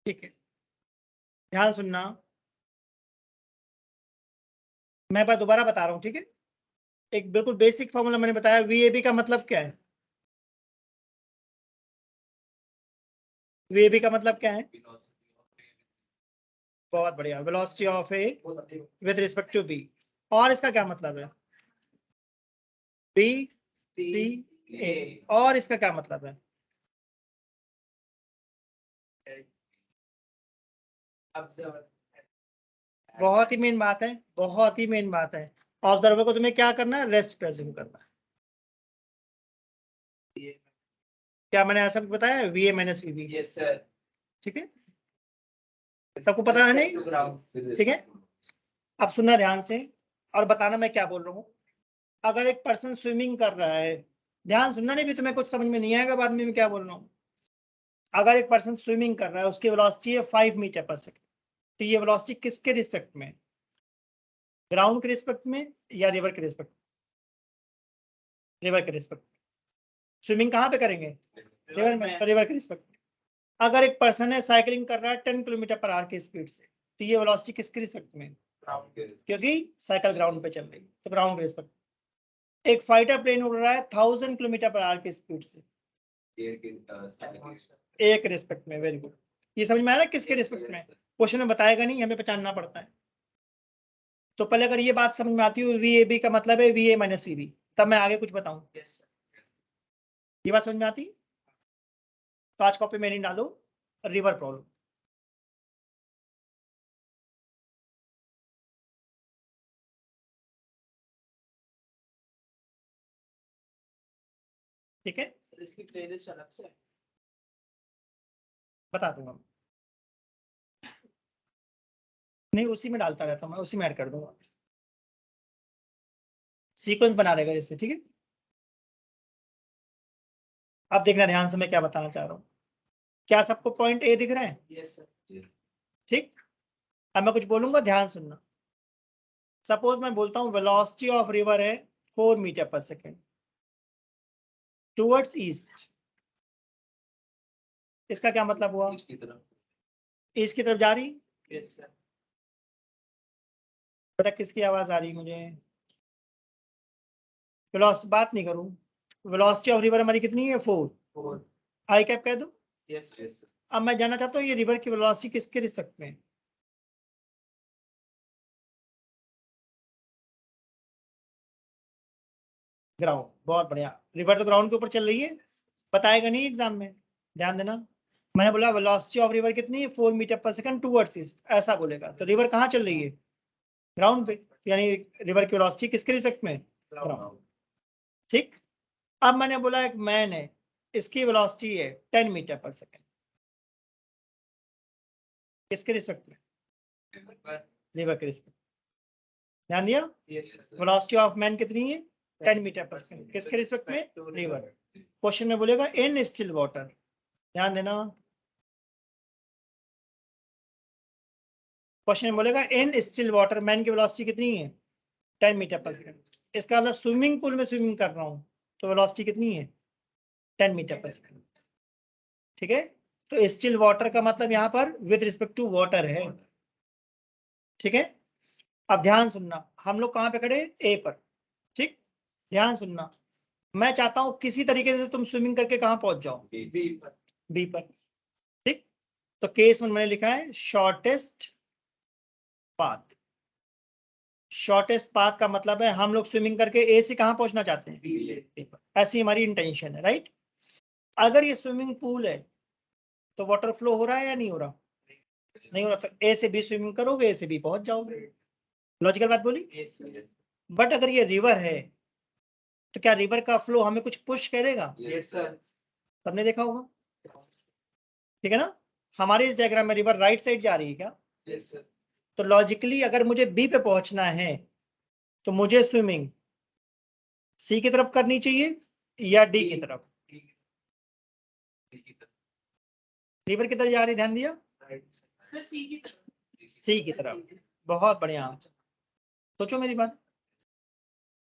ठीक है, ध्यान सुनना, मैं एक बार दोबारा बता रहा हूँ, ठीक है। एक बिल्कुल बेसिक फॉर्मूला मैंने बताया, VAB का मतलब क्या है? VAB का मतलब क्या है? बहुत बढ़िया, velocity of A with respect to B. और इसका क्या मतलब है? B C A. और इसका क्या मतलब है? बहुत ही मेन बात है, बहुत ही मेन बात है। ऑब्जर्वर को तुम्हें क्या करना है? रेस्ट प्रेज्यूम करना है। क्या मैंने ऐसा कुछ बताया? VA minus VB। Yes sir. ठीक है, सबको पता है नहीं? ठीक है, अब सुनना ध्यान से और बताना मैं क्या बोल रहा हूँ। अगर एक पर्सन स्विमिंग कर रहा है, ध्यान सुनना, नहीं भी तुम्हें कुछ समझ में नहीं आएगा बाद में मैं क्या बोल रहा हूँ। अगर एक पर्सन स्विमिंग कर रहा है, उसकी वेलोसिटी है 5 मीटर पर सेकंड, तो ये वेलोसिटी किसके रिस्पेक्ट में? ग्राउंड के रिस्पेक्ट में या रिवर के रिस्पेक्ट? रिवर के रिस्पेक्ट। स्विमिंग कहाँ पे करेंगे? रिवर में, तो रिवर के रिस्पेक्ट में। अगर एक पर्सन है साइकिलिंग कर रहा है 10 किलोमीटर पर आवर की स्पीड से, तो ये वेलोसिटी किसके रिस्पेक्ट में? क्योंकि साइकिल ग्राउंड पे चल रही है, तो ग्राउंड के रिस्पेक्ट। एक फाइटर प्लेन उड़ रहा है 1000 किलोमीटर पर आवर की स्पीड से, एक रिस्पेक्ट में। वेरी गुड, ये समझ में आया ना किसके रिस्पेक्ट में? क्वेश्चन में बताएगा नहीं, हमें पहचानना पड़ता है। तो पहले अगर ये बात समझ में आती हो, VAB का मतलब है VA माइनस VB, तब मैं आगे कुछ बताऊं। ये बात समझ में आती? तो आज कॉपी में नहीं डालो, रिवर प्रॉब्लम। ठीक है, इसकी प्लेलिस्ट अलग से बता दूंगा। नहीं, उसी में डालता रहता हूँ मैं, उसी में ऐड कर दूंगा, सीक्वेंस बना रहेगा इससे। ठीक है, अब देखना ध्यान से मैं क्या बताना चाह रहा हूँ। क्या सबको पॉइंट ए दिख रहा है? Yes sir. ठीक, अब मैं कुछ बोलूंगा, ध्यान सुनना। सपोज मैं बोलता हूँ वेलोसिटी ऑफ रिवर है 4 मीटर पर सेकेंड टूवर्ड्स ईस्ट, इसका क्या मतलब हुआ? इसकी तरफ। ईस्ट की तरफ जा रही। Yes sir. बेटा किसकी आवाज आ रही है मुझे? वेलोसिटी बात नहीं करूं, वेलोसिटी ऑफ रिवर हमारी कितनी है? 4। आई कैप कह दो। Yes yes. अब मैं जानना चाहता हूँ ये रिवर की वेलोसिटी किसके रिस्पेक्ट में है? ग्राउंड। बहुत बढ़िया, रिवर तो ग्राउंड के ऊपर चल रही है, बताएगा नहीं एग्जाम में, ध्यान देना। मैंने बोला वेलोसिटी ऑफ रिवर कितनी है? 4 metre per second towards east, ऐसा बोलेगा तो रिवर कहाँ चल रही है? ग्राउंड पे, यानी रिवर की वेलोसिटी किसके रिस्पेक्ट में? ग्राउंड। ठीक, अब मैंने बोला एक मैन है, इसकी वेलोसिटी है 10 मीटर पर सेकंड, किसके रिस्पेक्ट में? रिवर के रिस्पेक्ट। ध्यान दिया? वेलोसिटी ऑफ मैन कितनी है? 10 मीटर पर सेकंड, किसके रिस्पेक्ट में? रिवर। क्वेश्चन में बोलेगा इन स्टिल वाटर, ध्यान देना, क्वेश्चन में बोलेगा इन स्टिल वाटर मैन की वेलोसिटी कितनी है? 10 मीटर पर सेकंड। इसका मतलब स्विमिंग पूल में स्विमिंग कर रहा हूं, तो वेलोसिटी कितनी है? 10 मीटर पर सेकंड। ठीक है, तो स्टिल वाटर का मतलब यहाँ पर विद रिस्पेक्ट टू वाटर है। ठीक है, अब ध्यान सुनना, हम लोग कहाँ पे खड़े? ए पर। ठीक, ध्यान सुनना, मैं चाहता हूं किसी तरीके से तुम स्विमिंग करके कहाँ पहुंच जाओ? बी पर। ठीक, तो केस में मैंने लिखा है शॉर्टेस्ट पाथ। शॉर्टेस्ट पाथ का मतलब है हम लोग स्विमिंग करके ए से कहाँ पहुंचना चाहते हैं? बी पर। ऐसी हमारी इंटेंशन है, राइट। अगर ये स्विमिंग पूल है तो वाटर फ्लो हो रहा है या नहीं हो रहा? नहीं हो रहा, तो ए से बी स्विमिंग करोगे, ए से बी पहुंच जाओगे। लॉजिकल बात बोली। बट अगर ये रिवर है तो क्या रिवर का फ्लो हमें कुछ पुश करेगा? Yes sir. सबने देखा होगा, ठीक है ना। हमारे इस डायग्राम में रिवर राइट साइड जा रही है क्या? Yes sir. तो लॉजिकली अगर मुझे बी पे पहुंचना है तो मुझे स्विमिंग सी की तरफ करनी चाहिए या डी की तरफ? रिवर की तरफ जा रही, ध्यान दिया? सी की तरफ। बहुत बढ़िया, सोचो मेरी बात।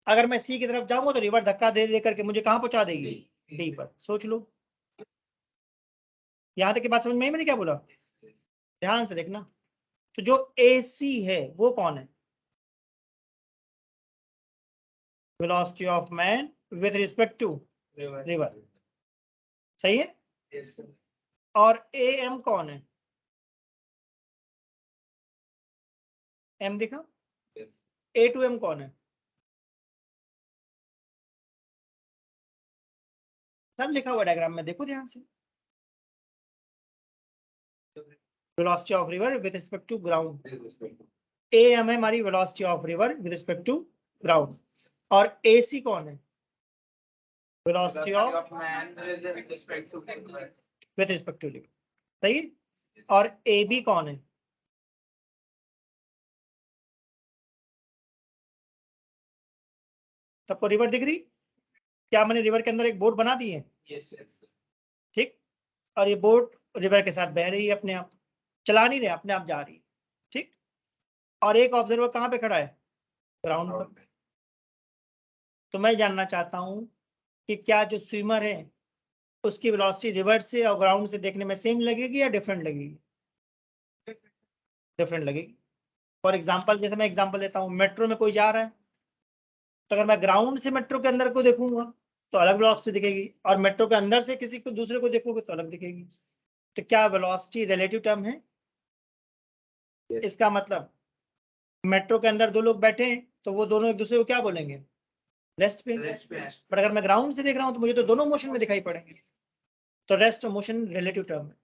अगर मैं सी की तरफ जाऊंगा तो रिवर धक्का दे दे करके मुझे कहां पहुंचा देगी? डी पर। सोच लो, यहां तक की बात समझ में आई मैंने क्या बोला? ध्यान से देखना। तो जो AC है वो कौन है? Velocity of man with respect to river, सही है। Yes, sir. और AM कौन है? M दिखा। Yes. A to M कौन है? सब लिखा हुआ डायग्राम में, देखो ध्यान से। Velocity of river with respect to ground, AM है हमारी velocity of river with respect to ground, और AC कौन है? वेलोसिटी ऑफ Of man with respect to river. With respect to river, सही है। और AB कौन है? सबको रिवर दिख रही? क्या मैंने रिवर के अंदर एक बोट बना दी है, Yes, yes, sir. ठीक, और ये बोट रिवर के साथ बह रही है, अपने आप चला नहीं रहे, अपने आप जा रही है, ठीक। और एक ऑब्जर्वर कहाँ पे खड़ा है? ग्राउंड पर। तो मैं जानना चाहता हूँ कि क्या जो स्विमर है उसकी वेलोसिटी रिवर से और ग्राउंड से देखने में सेम लगेगी या डिफरेंट लगेगी? डिफरेंट लगेगी। फॉर एग्जाम्पल, जैसे मैं एग्जाम्पल देता हूँ, मेट्रो में कोई जा रहा है, तो अगर मैं ग्राउंड से मेट्रो के अंदर को देखूंगा तो अलग वेलोसिटी दिखेगी, और मेट्रो के अंदर से किसी को दूसरे को देखोगे तो अलग दिखेगी। तो क्या वेलोसिटी रिलेटिव टर्म है? Yes. इसका मतलब मेट्रो के अंदर दो लोग बैठे हैं तो वो दोनों एक दूसरे को क्या बोलेंगे? रेस्ट पे। Rest पे। बट अगर मैं ग्राउंड से देख रहा हूँ तो मुझे तो दोनों मोशन में दिखाई पड़ेंगे, तो रेस्ट और मोशन रिलेटिव टर्म है।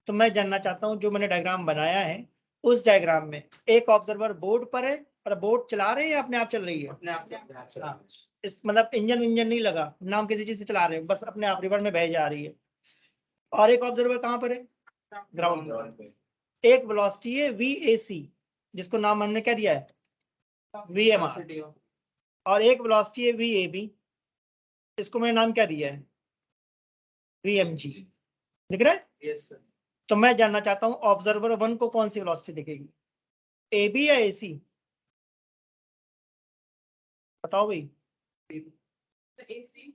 तो मैं जानना चाहता हूँ, जो मैंने डायग्राम बनाया है उस डायग्राम में एक ऑब्जर्वर बोर्ड पर है और बोट चला रहे हैं या अपने आप चल रही है? अपने आप चल रहा है। हाँ, इस मतलब इंजन नहीं लगा, नाम किसी चीज से चला रहे हो, बस अपने आप रिवर में बह जा रही है। और एक ऑब्जर्वर कहाँ पर है? ग्राउंड पर। पे। एक वेलोसिटी है VAC, जिसको नाम हमने क्या दिया है? VMR। Velocity of- और एक वेलोसिटी है VAB, इसको मैंने नाम क्या दिया है? VMG। दिख रहा है? Yes, sir. तो मैं जानना चाहता हूँ ऑब्जर्वर 1 को कौन सी वेलोसिटी दिखेगी, AB या AC? बताओ भाई, AC.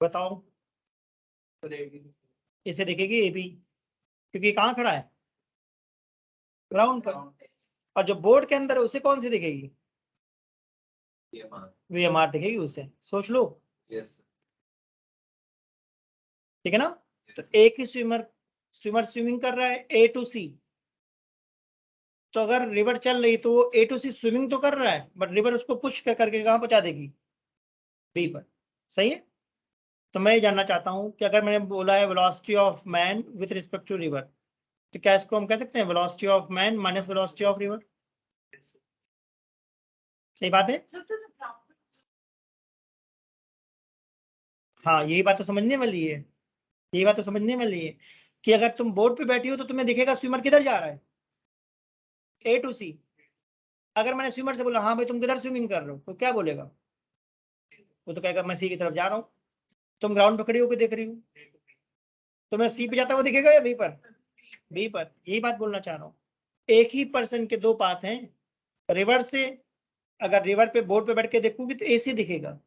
बताओ। इसे दिखेगी AB, क्योंकि कहाँ खड़ा है? ग्राउंड पर। और जो बोर्ड के अंदर है उसे कौन सी दिखेगी? VMR दिखेगी उसे, सोच लो। Yes. ठीक है ना? तो एक ही स्विमर स्विमिंग कर रहा है A to C, तो अगर रिवर चल रही तो वो A to C स्विमिंग तो कर रहा है, बट रिवर उसको पुश करके कहाँ पहुंचा देगी? B पर, सही है। तो मैं ये जानना चाहता हूँ कि अगर मैंने बोला है velocity of man with respect to river, तो क्या इसको हम कह सकते हैं velocity of man minus velocity of river? सही बात है। हाँ, यही बात तो समझने वाली है, यही बात तो समझने वाली है कि अगर तुम बोट पे बैठी हो तो तुम्हें दिखेगा स्विमर किधर जा रहा है, A to C। अगर मैंने स्विमर से बोला हाँ भाई तुम किधर स्विमिंग कर रहे हो, तो क्या बोलेगा? वो तो कहेगा मैं C की तरफ जा रहा हूँ। तुम ग्राउंड पे खड़ी होकर देख रही हो, तो मैं C पे जाता हुआ दिखेगा या B पर? B पर। यही बात बोलना चाह रहा हूँ, एक ही पर्सन के दो पाथ हैं। रिवर से, अगर रिवर पे बोट पे बैठ के देखोगे तो AC दिखेगा,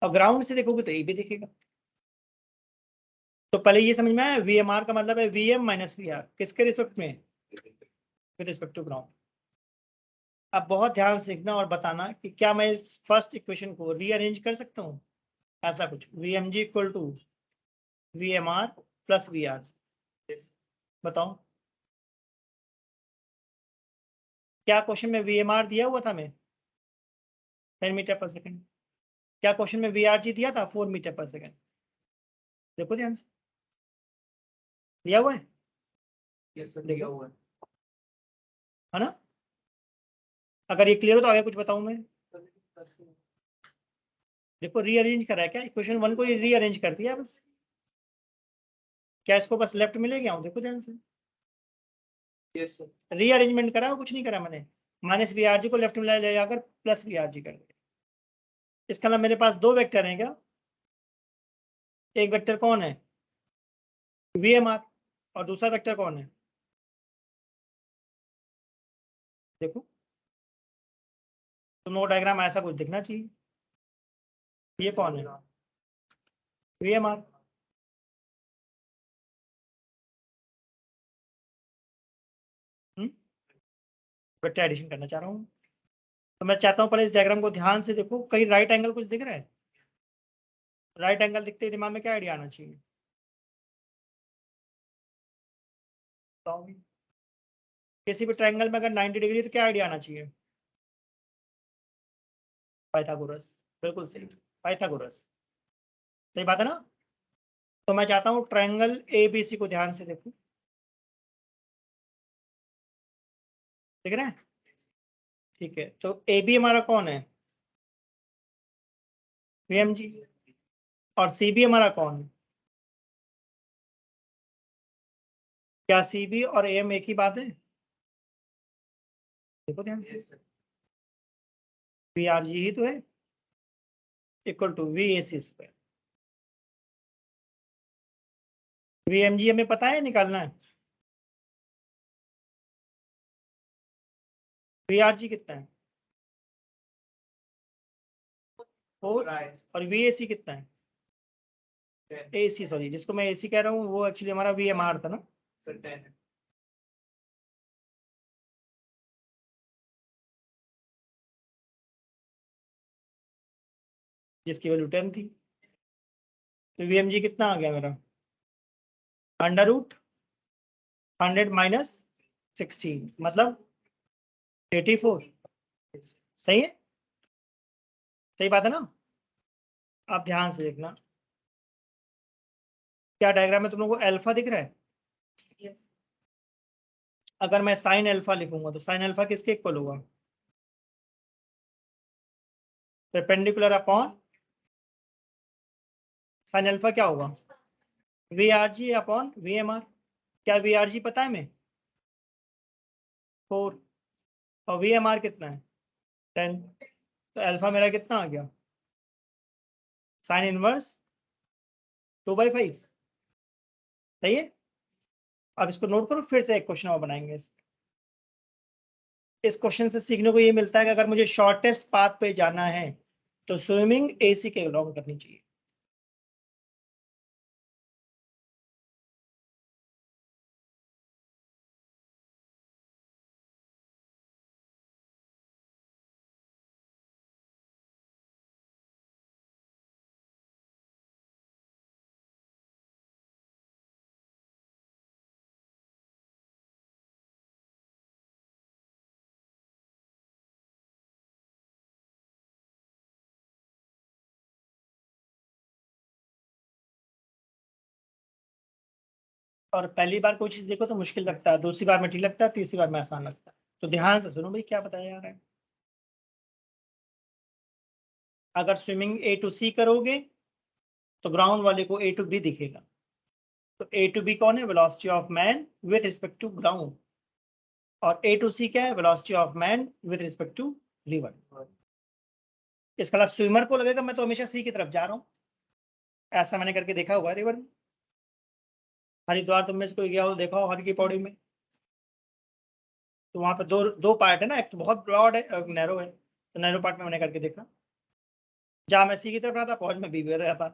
और ग्राउंड से देखोगे तो AB दिखेगा। तो पहले ये समझ में आया, VMR का मतलब है VM माइनस VR, किसके रिस्पेक्ट में? With respect to ground. अब बहुत ध्यान से सीखना और बताना कि क्या मैं इस फर्स्ट इक्वेशन को रीअरेंज कर सकता हूँ, ऐसा कुछ VMG equal to VMR plus VR। बताओ, क्या क्वेश्चन में VMR दिया हुआ था मैं 10 मीटर पर सेकेंड? क्या क्वेश्चन में VRG दिया था 4 मीटर पर सेकेंड? देखो ध्यान से, दिया हुआ है, Yes, sir. देखो। दिया हुआ है ना? अगर ये क्लियर हो तो आगे कुछ बताऊं मैं। है। देखो रीअरेंज करा है, क्या इक्वेशन 1 को रीअरेंज कर दिया बस। क्या इसको बस लेफ्ट में ले गया हूँ? देखो ध्यान से, Yes, sir. रीअरेंजमेंट करा, कुछ नहीं करा मैंने। माइनस VRG को लेफ्ट में ले जाकर प्लस VRG कर दिया। इसका मतलब मेरे पास दो वेक्टर हैं क्या? एक वेक्टर कौन है? VMR। और दूसरा वेक्टर कौन है? देखो, तुम लोग डायग्राम ऐसा कुछ दिखना चाहिए। ये कौन है? VMR। वेक्टर एडिशन करना चाह रहा हूँ। तो मैं चाहता हूँ पहले इस डायग्राम को ध्यान से देखो, कहीं राइट एंगल कुछ दिख रहा है? राइट एंगल दिखते ही दिमाग में क्या आइडिया आना चाहिए? किसी भी ट्रायंगल में अगर 90 डिग्री तो क्या आइडिया आना चाहिए? पाइथागोरस। बिल्कुल सही, पाइथागोरस। सही बात है ना? तो मैं चाहता हूँ ट्रायंगल एबीसी को ध्यान से देखो, दिख रहा है? ठीक है, तो ए बी हमारा कौन है? VMG। और सी बी हमारा कौन है? क्या सी बी और एम एक ही बात है? देखो ध्यान से, Yes, sir. V R G ही तो है, equal to V A C square. V M G हमें पता है निकालना है। वी आर जी कितना है? 4। Right. और वी ए सी कितना है? Ten. ए सी, सॉरी, जिसको मैं ए सी कह रहा हूँ वो एक्चुअली हमारा वी एम आर था ना। Sir, 10. जिसकी वैल्यू 10 थी। तो वी एम जी कितना आ गया मेरा? अंडर रूट 100 माइनस 16, मतलब 84। Yes. सही है? सही बात है ना? आप ध्यान से देखना, क्या डायग्राम में तुम लोगों को अल्फा दिख रहा है? Yes. अगर मैं साइन अल्फा लिखूंगा तो साइन अल्फा किसके इक्वल होगा? परपेंडिकुलर अपॉन साइन अल्फा क्या होगा? V R G upon V M R. क्या वी आर जी पता है हमें? 4। और वी एम आर कितना है? 10। तो अल्फा मेरा कितना आ गया? Sine inverse 2/5। सही है? अब इसको नोट करो, फिर से एक क्वेश्चन और बनाएंगे। इस क्वेश्चन से सीखने को ये मिलता है कि अगर मुझे शॉर्टेस्ट पाथ पे जाना है तो स्विमिंग एसी के अलाउंग करनी चाहिए। और पहली बार कोई चीज देखो तो मुश्किल लगता है, दूसरी बार में ठीक लगता है, तीसरी बार में आसान लगता है। तो ध्यान से सुनो भाई, क्या बताया जा रहा है। अगर स्विमिंग ए टू सी करोगे तो ग्राउंड वाले को ए टू बी दिखेगा। तो ए टू बी कौन है? Velocity of man with respect to ground. और ए टू सी क्या है? Velocity of man with respect to river. इसका मतलब स्विमर को लगेगा मैं तो हमेशा सी की तरफ जा रहा हूँ। ऐसा मैंने करके देखा हुआ है रिवर में। हरिद्वार तुम में से कोई गया हो, देखा हो हर की पौड़ी में, तो वहां पे दो दो पार्ट है ना, एक तो बहुत ब्रॉड है, एक नैरो है। तो नैरो पार्ट में मैंने करके देखा, जहां मैं सी की तरफ रहता पहुंच में बी में रहता।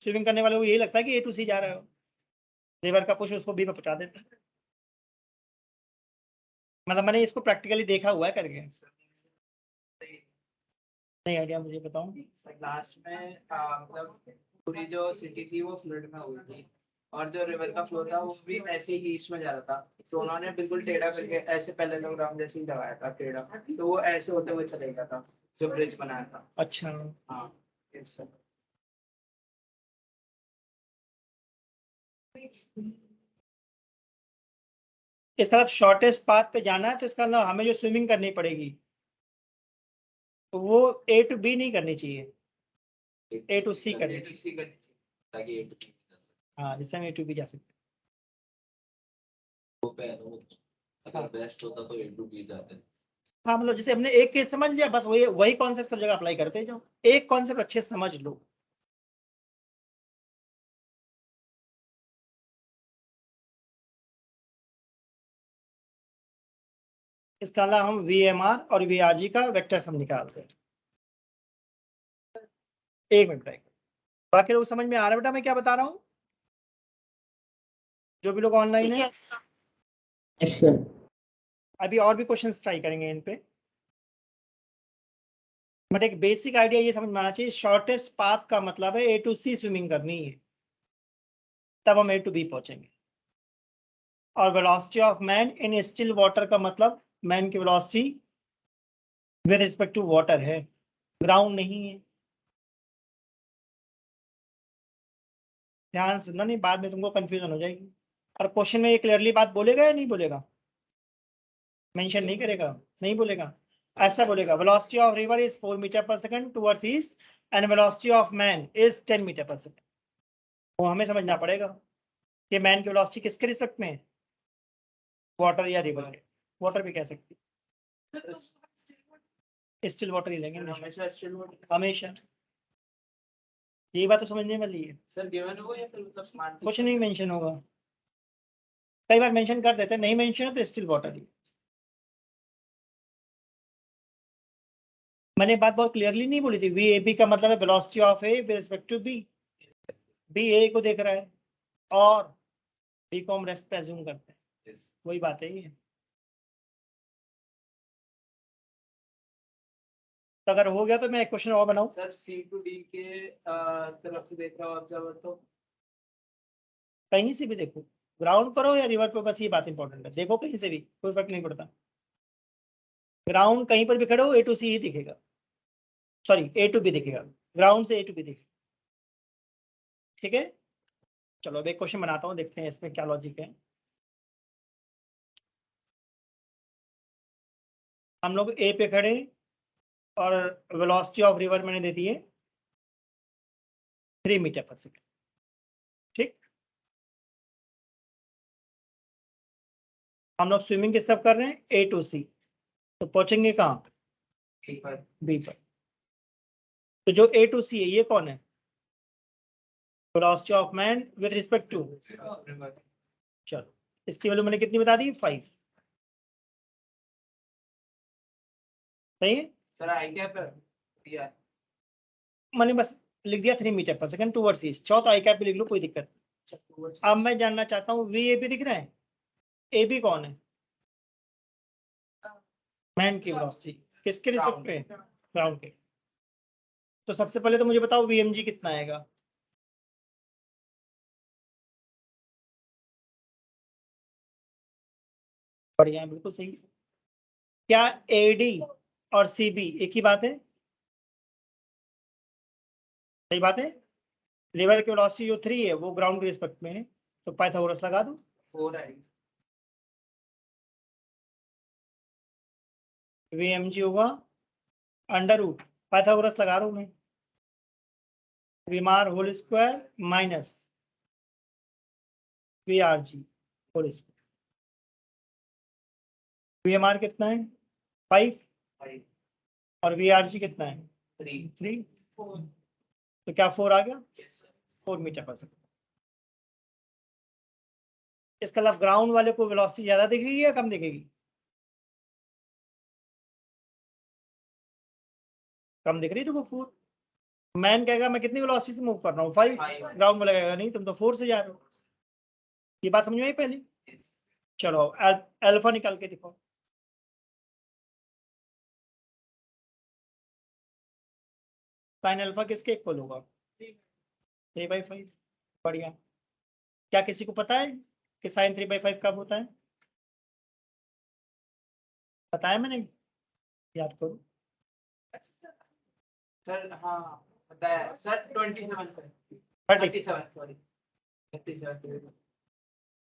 स्विमिंग करने वाले को यही लगता है कि ए टू सी जा रहा है, रिवर का पुश उसको बी में पहुंचा देता है। मतलब मैंने इसको प्रैक्टिकली देखा हुआ है करके। नहीं आइडिया, मुझे बताऊं। लास्ट में मतलब पूरी जो सिटी थी वो फ्लड में हुई थी और जो रिवर का फ्लो था वो भी ऐसे ही ईस्ट में जा रहा था। तो उन्होंने बिल्कुल टेढ़ा करके ऐसे पहले लोग राउंड जैसे ही लगाया था टेढ़ा, तो वो ऐसे होते हुए चले गया था जो ब्रिज बनाया था। अच्छा, हाँ yes, sir. इसका मतलब शॉर्टेस्ट पाथ पे जाना है तो इसका मतलब हमें जो स्विमिंग करनी पड़ेगी तो वो ए टू बी नहीं करनी चाहिए, ए टू सी करनी चाहिए। ताकि हाँ, जिससे हम ए टू बी जा सकते अगर बेस्ट होता तो इंटू बी जाते। हैं। हाँ, मतलब जैसे हमने एक केस समझ लिया, बस वही वही कॉन्सेप्ट सब जगह अप्लाई करते जाओ। एक कॉन्सेप्ट अच्छे से समझ लो। इसका अलावा हम वी एम आर और वी आर जी का वेक्टर सम निकालते हैं। एक मिनट रहेगा। बाकी लोग समझ में आ रहा है बेटा मैं क्या बता रहा हूँ? जो भी लोग ऑनलाइन है। Yes, sir. अभी और भी क्वेश्चंस ट्राई करेंगे इन पे, बट एक बेसिक आइडिया ये समझ में आना चाहिए, शॉर्टेस्ट पाथ का मतलब है A to C स्विमिंग करनी है, तब हम A to B पहुंचेंगे। और velocity of man in still water का मतलब मैन की velocity with respect to water है, ग्राउंड नहीं है। ध्यान सुनना, नहीं बाद में तुमको कंफ्यूजन हो जाएगी। और क्वेश्चन में ये क्लियरली बात बोलेगा या नहीं बोलेगा, मेंशन नहीं करेगा, नहीं बोलेगा, ऐसा बोलेगा velocity of river is 4 metre per second towards east and velocity of man is 10 metre per second. वो हमें समझना पड़ेगा कि मैन की वेलोसिटी किसके रिस्पेक्ट में है, वाटर या रिवर के, वाटर भी कह सकती है, स्टिल वाटर ही लेंगे हमेशा, हमेशा स्टिल वाटर। हमेशा। यही बात तो समझने वाली है, सर गिवन होगा या फिर मतलब मान के कुछ नहीं मेंशन होगा, कई बार मेंशन कर देते हैं, नहीं मेंशन हो तो स्टिल वाटर ही। मैंने बात बहुत क्लियरली नहीं बोली थी, वी ए बी का मतलब है velocity of A with respect to B, B A को देख रहा है और बी को हम रेस्ट पे अज्यूम करते हैं, वही बात है ये। तो अगर हो गया तो मैं एक क्वेश्चन और बनाऊं, सर सी टू डी के तरफ से देख रहा हूँ ऑब्जर्वर तो कहीं से भी देखो, ग्राउंड पर हो या रिवर पर, बस ये बात इंपॉर्टेंट है, देखो कहीं से भी कोई फर्क नहीं पड़ता, ग्राउंड कहीं पर भी खड़े हो A to C ही दिखेगा, सॉरी A to B दिखेगा, ग्राउंड से A to B दिखेगा, ठीक है। चलो अब एक क्वेश्चन बनाता हूँ, देखते हैं इसमें क्या लॉजिक है। हम लोग A पे खड़े और वेलोसिटी ऑफ रिवर मैंने दे दी है 3 मीटर पर सेकेंड, ठीक। हम लोग स्विमिंग किस तरफ कर रहे हैं, A to C, तो पहुंचेंगे कहाँ, B पर। तो जो A to C है ये कौन है, velocity of man with respect to, चलो इसकी वैल्यू मैंने कितनी बता दी, 5, सही है। सर आई क्या पर दिया मैंने बस लिख दिया 3 metre per second towards east, चाहो तो आई कैप भी लिख लो, कोई दिक्कत नहीं। अब मैं जानना चाहता हूँ वी ए बी दिख रहा है, ए बी कौन है, मैन की वेलोसिटी किसके रिस्पेक्ट पे, ग्राउंड के। तो सबसे पहले तो मुझे बताओ वी एम जी कितना आएगा, बढ़िया बिल्कुल सही। क्या ए डी और सी बी एक ही बात है, सही बात है। रिवर की वेलोसिटी जो 3 है वो ग्राउंड के रिस्पेक्ट में है, तो पाइथागोरस लगा दो, 4 आई वी एम जी होगा अंडर रूट, पाइथागोरस लगा रहा हूं मैं, V M R whole square minus V R G whole square. V M R कितना है 5 और वी आर जी कितना है 3, तो क्या 4 आ गया, 4 मीटर पर सेकंड। इसका मतलब ग्राउंड वाले को वेलोसिटी ज्यादा दिखेगी या कम दिखेगी, कम दिख रही, तो 4। मैन कहेगा मैं कितनी वेलोसिटी से मूव कर रहा हूँ 5, ग्राउंड में लगेगा नहीं तुम तो 4 से जा रहे हो, ये बात समझ में आई पहले। चलो अल्फा निकाल के दिखाओ, साइन अल्फा किसके इक्वल होगा, 3/5, बढ़िया। क्या किसी को पता है कि साइन 3/5 कब होता है, बताया मैंने, याद करो। सर हाँ बताया सर 27 30, 37 सॉरी 37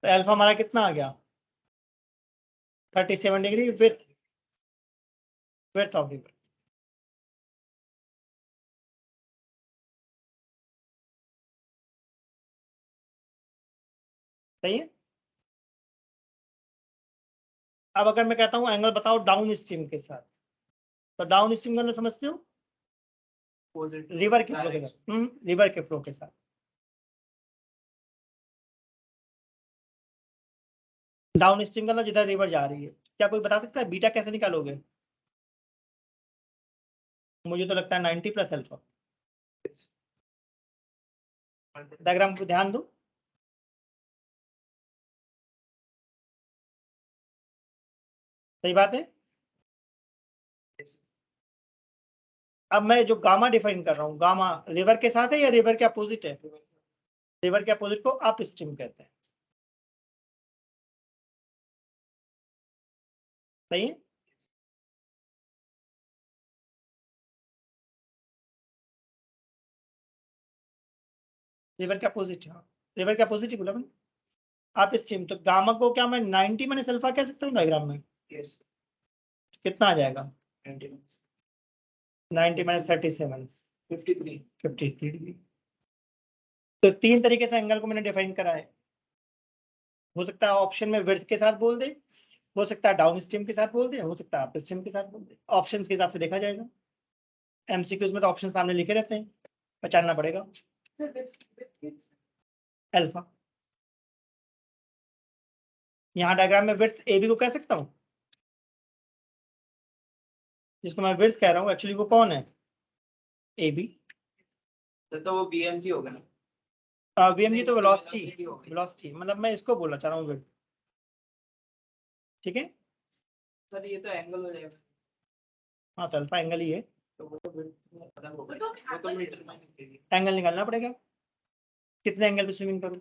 तो अल्फा हमारा कितना आ गया 37 डिग्री विड्थ ऑफ रिवर। सही है। अब अगर मैं कहता हूँ एंगल बताओ डाउन स्ट्रीम के साथ, तो डाउन स्ट्रीम करना समझते हो, रिवर के फ्लो के साथ, रिवर के फ्लो के साथ। डाउन स्ट्रीम का मतलब जिधर रिवर जा रही है, क्या कोई बता सकता है बीटा कैसे निकालोगे, मुझे तो लगता है 90 प्लस अल्फा। डायग्राम को ध्यान दो, सही बात है। अब मैं जो गामा डिफाइन कर रहा हूँ, गामा रिवर के साथ है या रिवर के अपोजिट है? रिवर के अपोजिट को अप स्ट्रीम कहते हैं। सही है। रिवर के अपोजिट, हाँ रिवर के अपोजिट ही बोला मैंने, अप स्ट्रीम। तो गामा को क्या मैं 90 माइनस अल्फा कह सकता हूँ डायग्राम में? यस कितना आ जाएगा? 90 माइनस 37, 53 53 डिग्री। तो तीन तरीके से एंगल को मैंने डिफाइन करा है। हो सकता है ऑप्शन में विड्थ के साथ बोल दे, हो सकता है डाउन स्ट्रीम के साथ बोल दे, हो सकता है अप स्ट्रीम के साथ बोल दे। ऑप्शंस के हिसाब से देखा जाएगा। एमसीक्यूज में तो ऑप्शन सामने लिखे रहते हैं, पहचानना पड़ेगा। अल्फा, यहाँ डायग्राम में विड्थ ए बी को कह सकता हूँ, जिसको मैं विड्थ कह रहा हूँ एक्चुअली वो कौन है? A B. तो वो बीएमजी होगा ना। वीएमजी तो नहीं, वेलोसिटी, velocity होगी। वेलोसिटी मतलब मैं इसको बोलना चाह रहा हूँ विड्थ। ठीक है। सर ये तो एंगल हो जाएगा। हाँ तो अल्फा एंगल ही है, तो वो तो width में अलग होगा। वो तो मीटर में निकलेगी। एंगल निकालना पड़ेगा। कितने एंगल पे स्विमिंग करूँ?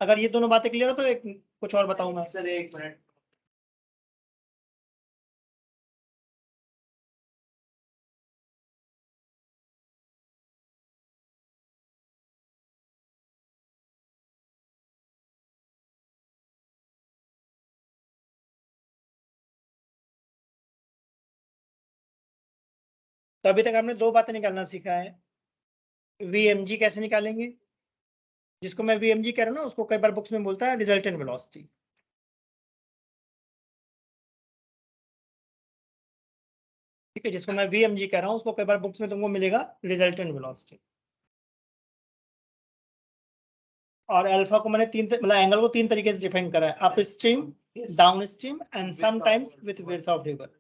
अगर ये दोनों बातें क्लियर हो तो एक कुछ और बताऊं मैं। सर एक मिनट। तो अभी तक हमने दो बातें निकालना सीखा है। वीएमजी कैसे निकालेंगे, जिसको मैं वीएमजी कह रहा हूँ ना उसको कई बार बुक्स में बोलता है रिजल्टेंट वेलोसिटी। ठीक है, जिसको मैं वीएमजी कह रहा हूँ उसको कई बार बुक्स में तुमको मिलेगा रिजल्टेंट वेलोसिटी। और अल्फा को मैंने मतलब एंगल को तीन तरीके से डिफाइन करा है, up stream, down stream and sometimes with width of river.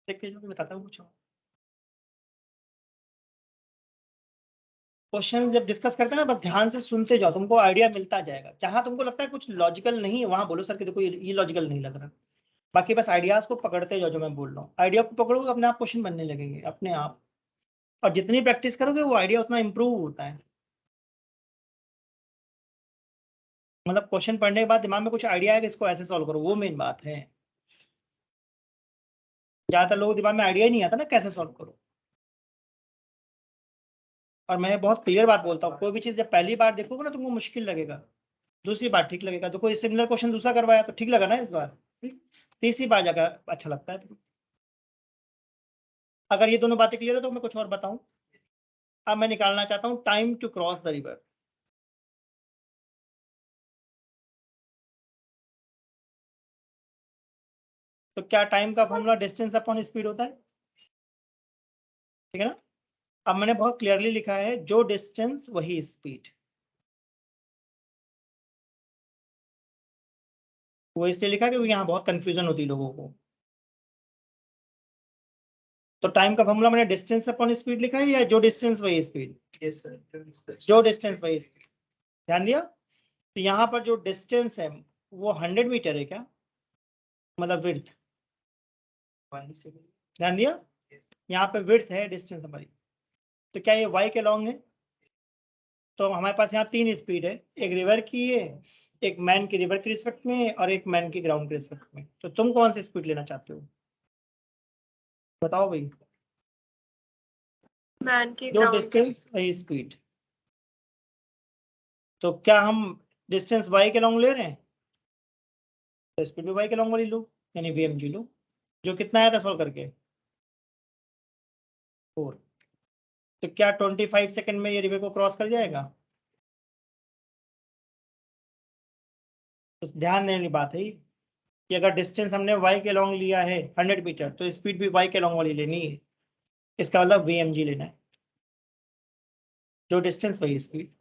देखते जाओ, बताता हूँ कुछ। क्वेश्चन जब डिस्कस करते हैं ना बस ध्यान से सुनते जाओ, तुमको आइडिया मिलता जाएगा। जहां तुमको लगता है कुछ लॉजिकल नहीं है वहां बोलो सर कि देखो ये लॉजिकल नहीं लग रहा। बाकी बस आइडियाज को पकड़ते जाओ, जो मैं बोल रहा हूँ आइडिया को पकड़ोगे अपने आप क्वेश्चन बनने लगेंगे अपने आप। और जितनी प्रैक्टिस करोगे वो आइडिया उतना इंप्रूव होता है। मतलब क्वेश्चन पढ़ने के बाद दिमाग में कुछ आइडिया आएगा, इसको ऐसे सॉल्व करो, वो मेन बात है। ज्यादातर लोगों के दिमाग में आइडिया ही नहीं आता ना कैसे सॉल्व करो। और मैं बहुत क्लियर बात बोलता हूँ, कोई भी चीज जब पहली बार देखोगे ना तुमको मुश्किल लगेगा, दूसरी बार ठीक लगेगा। तो कोई सिमिलर क्वेश्चन दूसरा करवाया तो ठीक लगा ना इस बार, तीसरी बार जाकर अच्छा लगता है। अगर ये दोनों बातें क्लियर है तो मैं कुछ और बताऊं। अब मैं निकालना चाहता हूँ time to cross the river. तो क्या टाइम का फॉर्मूला डिस्टेंस अपॉन स्पीड होता है? ठीक है ना। अब मैंने बहुत क्लियरली लिखा है जो डिस्टेंस वही स्पीड। वो इसलिए लिखा क्योंकि यहाँ बहुत कंफ्यूजन होती है लोगों को। तो टाइम का फॉर्मूला मैंने डिस्टेंस अपॉन स्पीड लिखा है या जो डिस्टेंस वही स्पीड? Yes sir. जो डिस्टेंस वही स्पीड। ध्यान दिया। तो यहाँ पर जो डिस्टेंस है वो 100 मीटर है क्या, मतलब विड्थ। ध्यान दिया, यहाँ पे विड्थ है, डिस्टेंस हमारी। तो क्या ये वाई के लॉन्ग है? तो हमारे पास यहाँ तीन स्पीड है, एक रिवर की है, एक मैन की रिवर के रिस्पेक्ट में और एक मैन की ग्राउंड के रिस्पेक्ट में। तो तुम कौन सी स्पीड लेना चाहते हो बताओ भाई? मैन की जो ग्राउंड डिस्टेंस वही स्पीड। तो क्या हम डिस्टेंस वाई के लॉन्ग ले रहे हैं तो स्पीड भी वाई के लॉन्ग वाली लो, यानी वीएमजी लो। जो कितना आया था सॉल्व करके? 4। तो क्या 25 सेकंड में ये रिवर को क्रॉस कर जाएगा? तो ध्यान देने वाली बात है कि अगर डिस्टेंस हमने वाई के लॉन्ग लिया है 100 मीटर तो स्पीड भी वाई के लॉन्ग वाली लेनी है। इसका मतलब वीएमजी लेना है, जो डिस्टेंस वही स्पीड।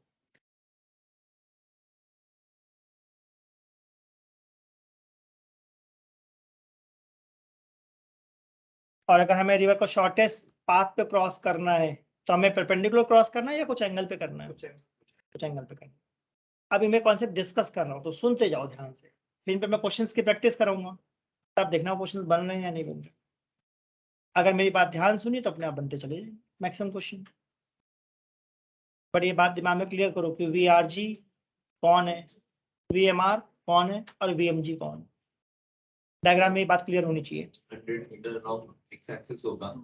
और अगर हमें रिवर को शॉर्टेस्ट पाथ पे क्रॉस करना है तो हमें परपेंडिकुलर क्रॉस करना है या कुछ एंगल पे करना है? कुछ एंगल पे करना है। अभी मैं कॉन्सेप्ट डिस्कस कर रहा हूँ तो सुनते जाओ ध्यान से, फिर इन पे मैं क्वेश्चंस की प्रैक्टिस कराऊंगा, तब देखना क्वेश्चंस बन रहे हैं या नहीं बन रहे। अगर मेरी बात ध्यान सुनी तो अपने आप बनते चले जाए मैक्सिमम क्वेश्चन। बट ये बात दिमाग में क्लियर करो कि VRG कौन है, VMR कौन है और VMG कौन है। डायग्राम में ये बात क्लियर होनी चाहिए। 100 मीटर लॉन्ग एक्स एक्सिस होगा।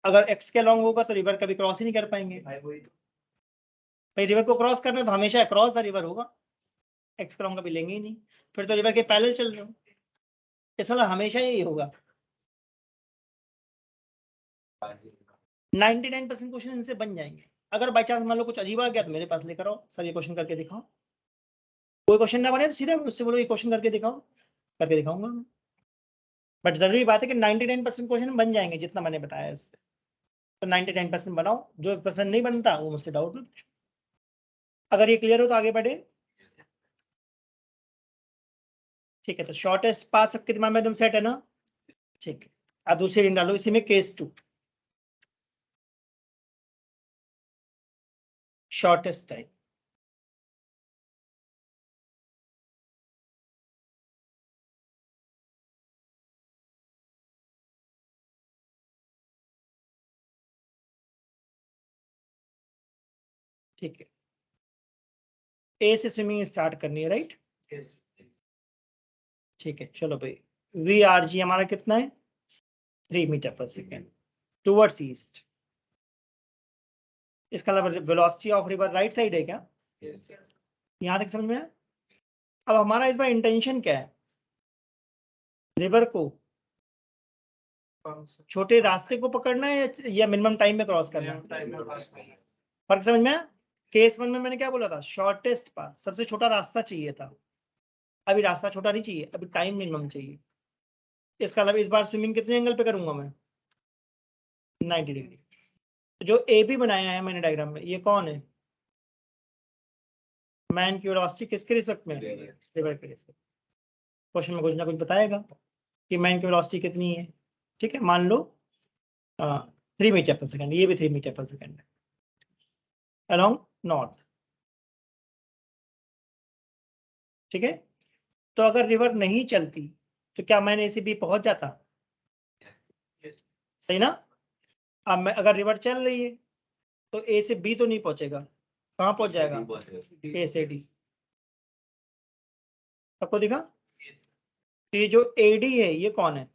अगर x के लॉन्ग होगा तो रिवर कभी क्रॉस ही नहीं कर पाएंगे। भाई रिवर को क्रॉस करना है तो हमेशा क्रॉस द रिवर होगा, x का लॉन्ग कभी लेंगे ही नहीं, फिर तो रिवर के पैरेलल चल रहे हो, इस साल हमेशा यही होगा। 99% क्वेश्चन इनसे बन जाएंगे। अगर बाई चांस मान लो कुछ अजीब आ गया तो मेरे पास लेकर आओ, सर ये क्वेश्चन करके दिखाओ। कोई क्वेश्चन ना बने तो सीधा मुझसे बोलो ये क्वेश्चन करके दिखाओ, करके दिखाऊंगा मैं। बट जरूरी बात है कि 99% क्वेश्चन बन जाएंगे जितना मैंने बताया इससे। तो 99% बनाओ, जो 1% नहीं बनता वो मुझसे डाउट मत पूछो। अगर ये क्लियर हो तो आगे बढ़े। ठीक है, तो शॉर्टेस्ट पाथ सबके दिमाग में एकदम सेट है ना? ठीक है, अब दूसरी रिंग डालो इसी में, केस 2 शॉर्टेस्ट टाइम। ठीक है, ए से स्विमिंग स्टार्ट करनी है, राइट? ठीक है, चलो भाई, VRG हमारा कितना है? 3 मीटर पर सेकेंड टूवर्ड्स ईस्ट। इसका मतलब velocity of river right side है क्या? यहां तक समझ में आया? अब हमारा इस बार इंटेंशन क्या है? रिवर को छोटे रास्ते को पकड़ना है या मिनिमम टाइम में क्रॉस करना है? फर्क समझ में आया? केस 1 में मैंने क्या बोला था? शॉर्टेस्ट पाथ, सबसे छोटा रास्ता चाहिए था। अभी रास्ता छोटा नहीं चाहिए, अभी टाइम मिनिमम चाहिए। इसका मतलब इस बार स्विमिंग कितने एंगल पे करूंगा मैं? 90 डिग्री। जो ए बी बनाया है मैंने डायग्राम में, ये कौन है? मैन की वेलोसिटी किसके रिस्पेक्ट में? रिवर के रिस्पेक्ट। क्वेश्चन में कुछ ना कुछ बताएगा कि मैन की वेलोसिटी कितनी है। ठीक है, मान लो 3 मीटर पर सेकंड, ये भी 3 मीटर पर सेकंड है अलोंग नॉर्थ। ठीक है, तो अगर रिवर नहीं चलती तो क्या मैन ए से बी पहुंच जाता? सही ना? अब मैं अगर रिवर चल रही है तो ए से बी तो नहीं पहुंचेगा, कहाँ पहुंच जाएगा? ए से डी। सबको दिखा? ये जो एडी है ये कौन है?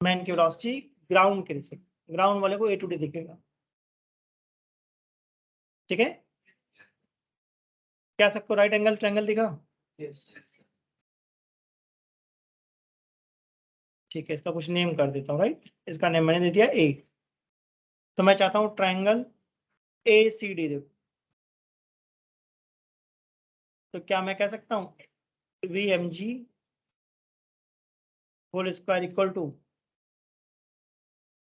मैन की वेलोसिटी ग्राउंड के रिस्पेक्ट, ग्राउंड वाले को ए टू डी दिखेगा। ठीक है, क्या सबको राइट एंगल ट्रायंगल दिखा? ठीक है, इसका कुछ नेम कर देता हूँ, राइट? इसका नेम मैंने दे दिया ए। तो मैं चाहता हूँ ट्रायंगल ए सी डी देखो, तो क्या मैं कह सकता हूँ VMG whole square equal to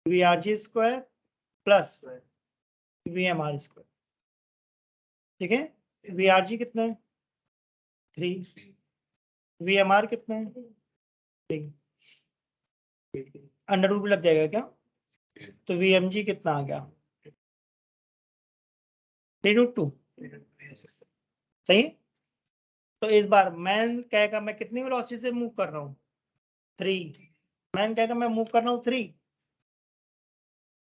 VRG square plus VMR square. ठीक है, VRG कितना है? 3, VMR कितना है? 3। अंडर रूट लग जाएगा क्या? तो VMG कितना आ गया? 3√2। सही है? तो इस बार मैन कहेगा मैं कितनी वेलोसिटी से मूव कर रहा हूँ? 3। मैन कहेगा मैं मूव कर रहा हूँ 3,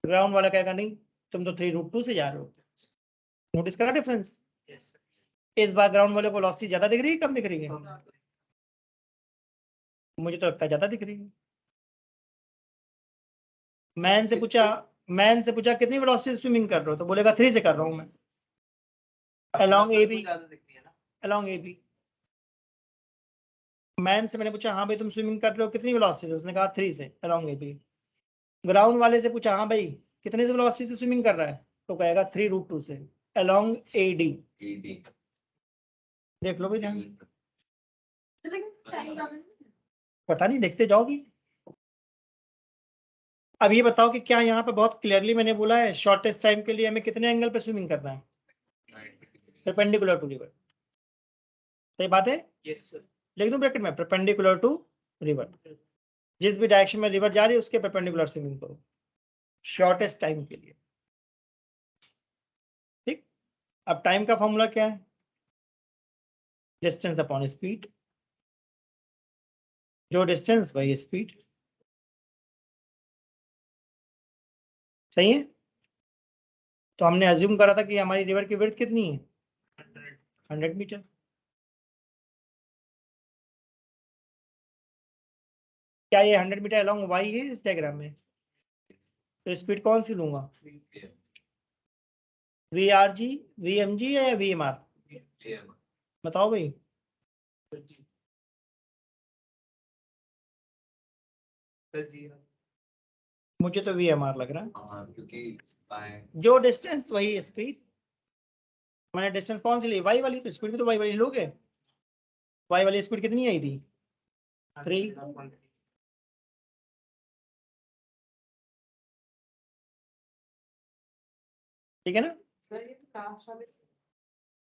ग्राउंड वाला कहेगा नहीं तुम तो 3√2 से जा रहे हो। नोटिस करा डिफरेंस? इस बार ग्राउंड वाले को वेलोसिटी ज्यादा दिख रही है कम दिख रही है? मुझे तो लगता है ज्यादा दिख रही है। मैन से पूछा कितनी वेलोसिटी से स्विमिंग कर रहे हो, तो बोलेगा 3 से कर रहा हूँ मैं along A B. Along A B. Man से मैंने पूछा हाँ भाई तुम स्विमिंग कर रहे हो कितनी वेलोसिटी से, उसने कहा 3 से अलोंग ए बी। ग्राउंड वाले से पूछा हाँ भाई कितने से वेलोसिटी से स्विमिंग कर रहा है, तो कहेगा 3√2 से अलोंग ए डी। देख लो भाई ध्यान से। पता नहीं, देखते जाओगी। अब ये बताओ कि क्या यहाँ पे बहुत क्लियरली मैंने बोला है शॉर्टेस्ट टाइम के लिए हमें कितने एंगल पे स्विमिंग करना है? Perpendicular to river. सही बात है? Yes sir. लिख दूं ब्रैकेट में परपेंडिकुलर टू रिवर। जिस भी डायरेक्शन में रिवर जा रही है उसके परपेंडिकुलर स्विमिंग करो शॉर्टेस्ट टाइम के लिए। ठीक, अब टाइम का फॉर्मूला क्या है? डिस्टेंस अपॉन स्पीड, जो डिस्टेंस वही स्पीड। सही है, तो हमने अज्यूम करा था कि हमारी रिवर की विड्थ कितनी है? 100 मीटर। क्या ये 100 मीटर अलॉन्ग वाई है इस डायग्राम में? तो स्पीड कौन सी लूंगा? V R G, V M G या वी एम आर? बताओ भाई। मुझे तो वी एम आर लग रहा है, हाँ, क्योंकि जो डिस्टेंस वही स्पीड। मैंने डिस्टेंस कौन सी ली? वाई वाली, तो स्पीड भी तो वाई वाली लोगे। वाई वाली स्पीड कितनी आई थी? 3। ठीक है ना?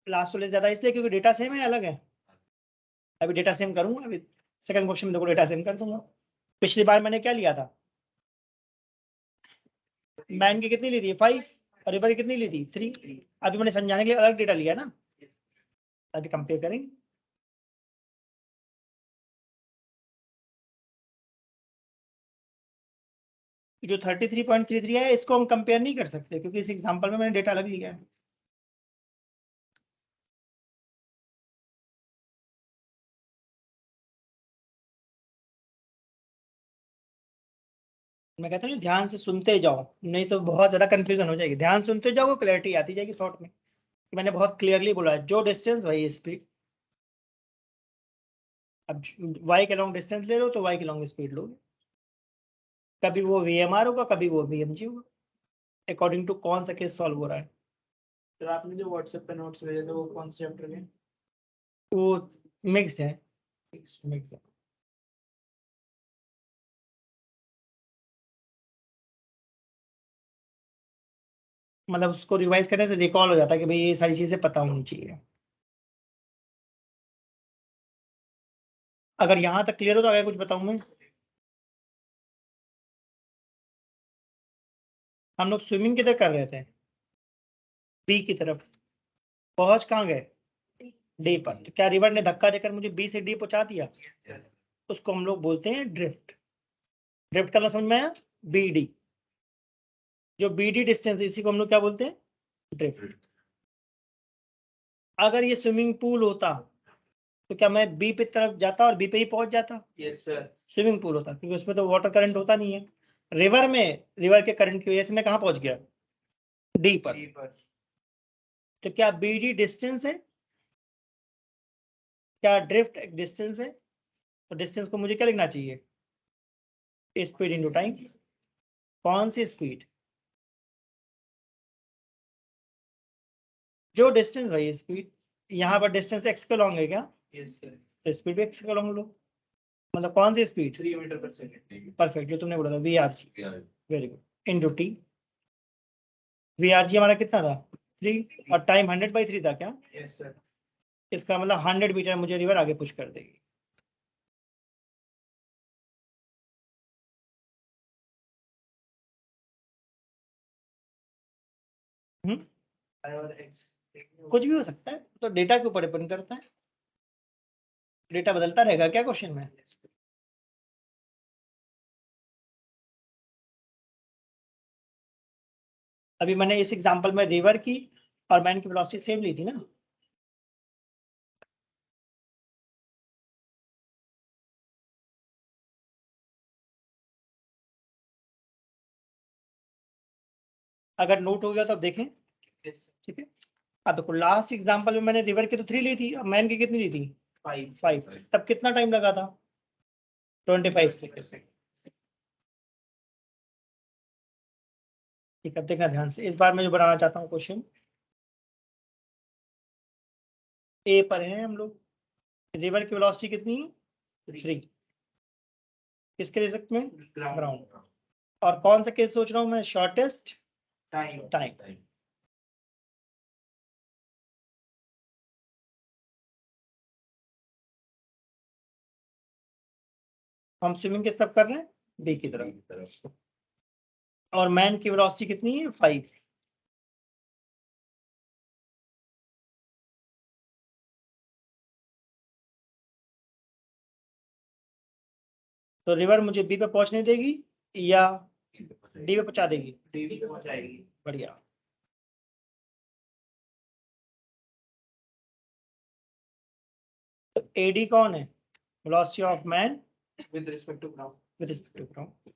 लास्ट वाले ज्यादा इसलिए क्योंकि डेटा सेम है, अलग है। अभी डेटा सेम करूंगा, अभी सेकंड क्वेश्चन में देखो डेटा सेम कर दूंगा। पिछली बार मैंने क्या लिया था? मैन की कितनी ली थी? 5, और रिवर की कितनी ली थी? 3। अभी मैंने समझाने के लिए अलग डेटा लिया ना, अभी कंपेयर करेंगे। जो 33.33 है इसको हम कंपेयर नहीं कर सकते क्योंकि इस एग्जांपल में मैंने डेटा अलग लिया है। मैं कहता हूँ ध्यान से सुनते जाओ, नहीं तो बहुत ज्यादा कंफ्यूजन हो जाएगी। ध्यान सुनते जाओ, क्लैरिटी आती जाएगी थॉट में। मैंने बहुत क्लियरली बोला है, जो डिस्टेंस वही स्पीड। अब वाई के लॉन्ग डिस्टेंस ले लो तो वाई के लॉन्ग स्पीड लो। कभी वो वीएमआर होगा, कभी वो वीएमजी होगा, अकॉर्डिंग टू कौन सा केस सॉल्व हो रहा है। तो आपने जो व्हाट्सएप पे नोट्स भेजे थे वो कौन से चैप्टर के? वो मिक्स है, मिक्स है। मतलब उसको रिवाइज करने से रिकॉल हो जाता है कि भाई ये सारी चीजें पता होनी चाहिए। अगर यहाँ तक क्लियर हो तो आगे कुछ बताऊं मैं? हम लोग स्विमिंग किधर कर रहे थे? बी की तरफ। पहुंच कहाँ गए? डी पर। तो क्या रिवर ने धक्का देकर मुझे बी से डी पहुंचा दिया? उसको हम लोग बोलते हैं ड्रिफ्ट। ड्रिफ्ट करना समझ में आया? बी डी, जो बी डी डिस्टेंस है इसी को हम लोग क्या बोलते हैं? ड्रिफ्ट। अगर ये स्विमिंग पूल होता तो क्या मैं बी पे तरफ जाता और बी पे ही पहुंच जाता? Yes sir. स्विमिंग पूल होता क्योंकि उसमें तो वाटर करंट होता नहीं है। रिवर में रिवर के करंट की वजह से मैं कहाँ पहुंच गया? डी पर। तो क्या बी डी डिस्टेंस है? क्या ड्रिफ्ट एक डिस्टेंस है? तो डिस्टेंस को मुझे क्या लिखना चाहिए? Speed into time. कौन सी स्पीड? जो डिस्टेंस वही स्पीड। यहाँ पर डिस्टेंस एक्स के लॉन्ग है क्या? Yes sir. तो स्पीड भी एक्स के लॉन्ग लो। मतलब कौन सी speed? 3 metre per second. Perfect, जो तुमने बोला था V R G. Very good. Into T. V R G हमारा कितना था? 3, और टाइम 100/3 था क्या? Yes sir. इसका मतलब 100 मीटर मुझे रिवर आगे पुश कर देगी। और एक्स कुछ भी हो सकता है, तो डेटा के ऊपर डिपेंड करता है। डेटा बदलता रहेगा क्या क्वेश्चन में? अभी मैंने इस एग्जांपल में रिवर की और मैन की वेलोसिटी सेम ली थी ना। अगर नोट हो गया तो अब देखें। यस ठीक है, अब देखो लास्ट एग्जांपल में मैंने रिवर की तो 3 ली थी, अब मैन की कितनी ली थी? 5। तब कितना टाइम लगा था? 25 सेकेंड। ठीक है, अब देखना ध्यान से। इस बार मैं जो बनाना चाहता हूँ क्वेश्चन, ए पर है हम लोग। रिवर की वेलोसिटी कितनी है? 3। किसके रिस्पेक्ट में? ग्राउंड। और कौन सा केस सोच रहा हूँ मैं? Shortest time. टाइम। हम स्विमिंग किस तरफ कर रहे हैं, बी की तरफ, और मैन की वेलोसिटी कितनी है, 5। तो रिवर मुझे बी पे पहुंचने देगी या डी पे पहुंचा देगी, डी भी पहुंच जाएगी। बढ़िया। तो एडी कौन है, velocity of man with respect to ground. With respect to ground.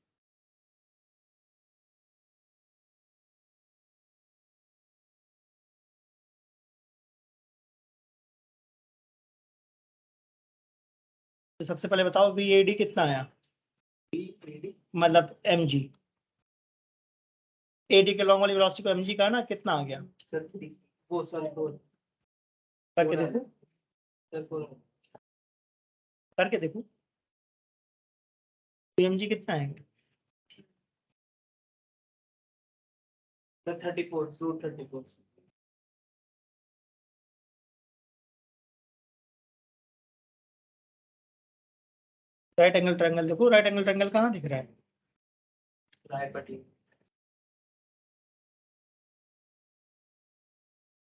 तो सबसे पहले बताओ बी ए डी कितना आया, मतलब एम जी, ए डी के लॉन्ग वाली वेलोसिटी को एम जी का ना, कितना आ गया, सर 3 वो सॉरी 4 करके देखो, सर 4 करके देखो एम जी कितना है, sir 34 root 34। Right angle triangle देखो, राइट एंगल ट्रायंगल कहाँ दिख रहा है, राइट बटी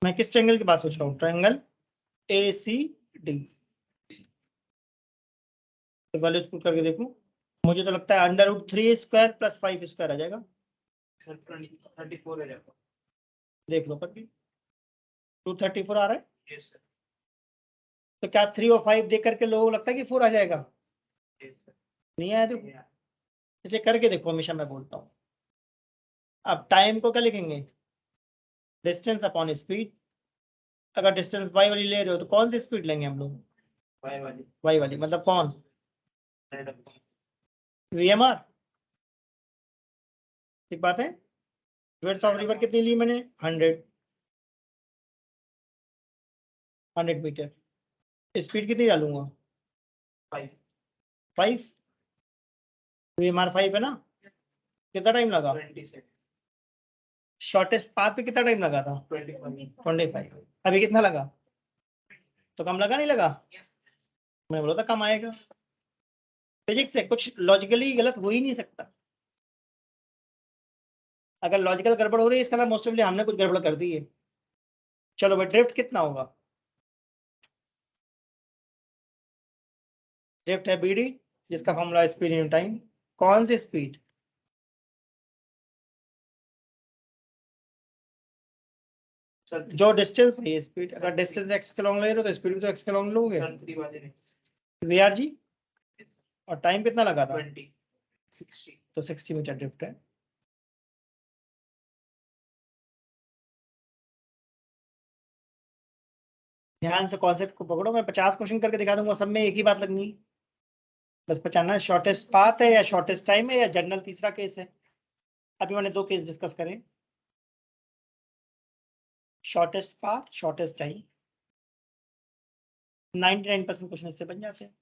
मैं किस ट्रायंगल की बात सोच रहा हूँ, ट्रायंगल ए सी डी। तो वैल्यूज पुट करके देखो, मुझे तो लगता है √3² + 5² आ जाएगा, सर 34 है जाएगा। देख लो करके, 234 आ रहा है। Yes sir. तो क्या 3 और 5 देख करके लोगों को लगता है कि 4 आ जाएगा, यस सर। नहीं आया, देखो इसे करके देखो, हमेशा मैं बोलता हूँ। अब टाइम को क्या लिखेंगे, डिस्टेंस अपॉन स्पीड। अगर डिस्टेंस y वाली ले रहे हो तो कौन सी स्पीड लेंगे हम लोग, वाई वाली y वाली, मतलब कौन, राइट अप VMR। ठीक बात है। विड्थ ऑफ रिवर कितनी ली मैंने, 100 मीटर। स्पीड कितनी डालूंगा, 5 5। VMR 5 है ना, कितना टाइम लगा, 20 से शॉर्टेस्ट पाथ पे कितना टाइम लगा था, 25। 25। अभी कितना लगा, तो कम लगा, नहीं लगा, मैं बोला था कम आएगा। फिजिक्स से कुछ लॉजिकली गलत हो ही नहीं सकता, अगर लॉजिकल गड़बड़ हो रही है इसका मतलब मोस्ट ऑफली हमने कुछ गड़बड़ कर दी है। चलो भाई, ड्रिफ्ट कितना होगा, ड्रिफ्ट है BD, जिसका फॉर्मूला स्पीड इन टाइम, कौन सी स्पीड, सर जो डिस्टेंस है स्पीड, अगर डिस्टेंस x के लॉन्ग ले रहे हो तो स्पीड भी तो x के लॉन्ग लोगे, सर 3 वाले नहीं VRG। और टाइम कितना लगा था, 20 60 तो 60 मीटर ड्रिफ्ट है। ध्यान से कॉन्सेप्ट को पकड़ो, मैं 50 क्वेश्चन करके दिखा दूंगा, सब में एक ही बात लगनी है, बस पहचानना शॉर्टेस्ट पाथ है या शॉर्टेस्ट टाइम है या जनरल तीसरा केस है। अभी मैंने 2 केस डिस्कस करें, shortest path, shortest time, 99% question इससे बन जाते हैं।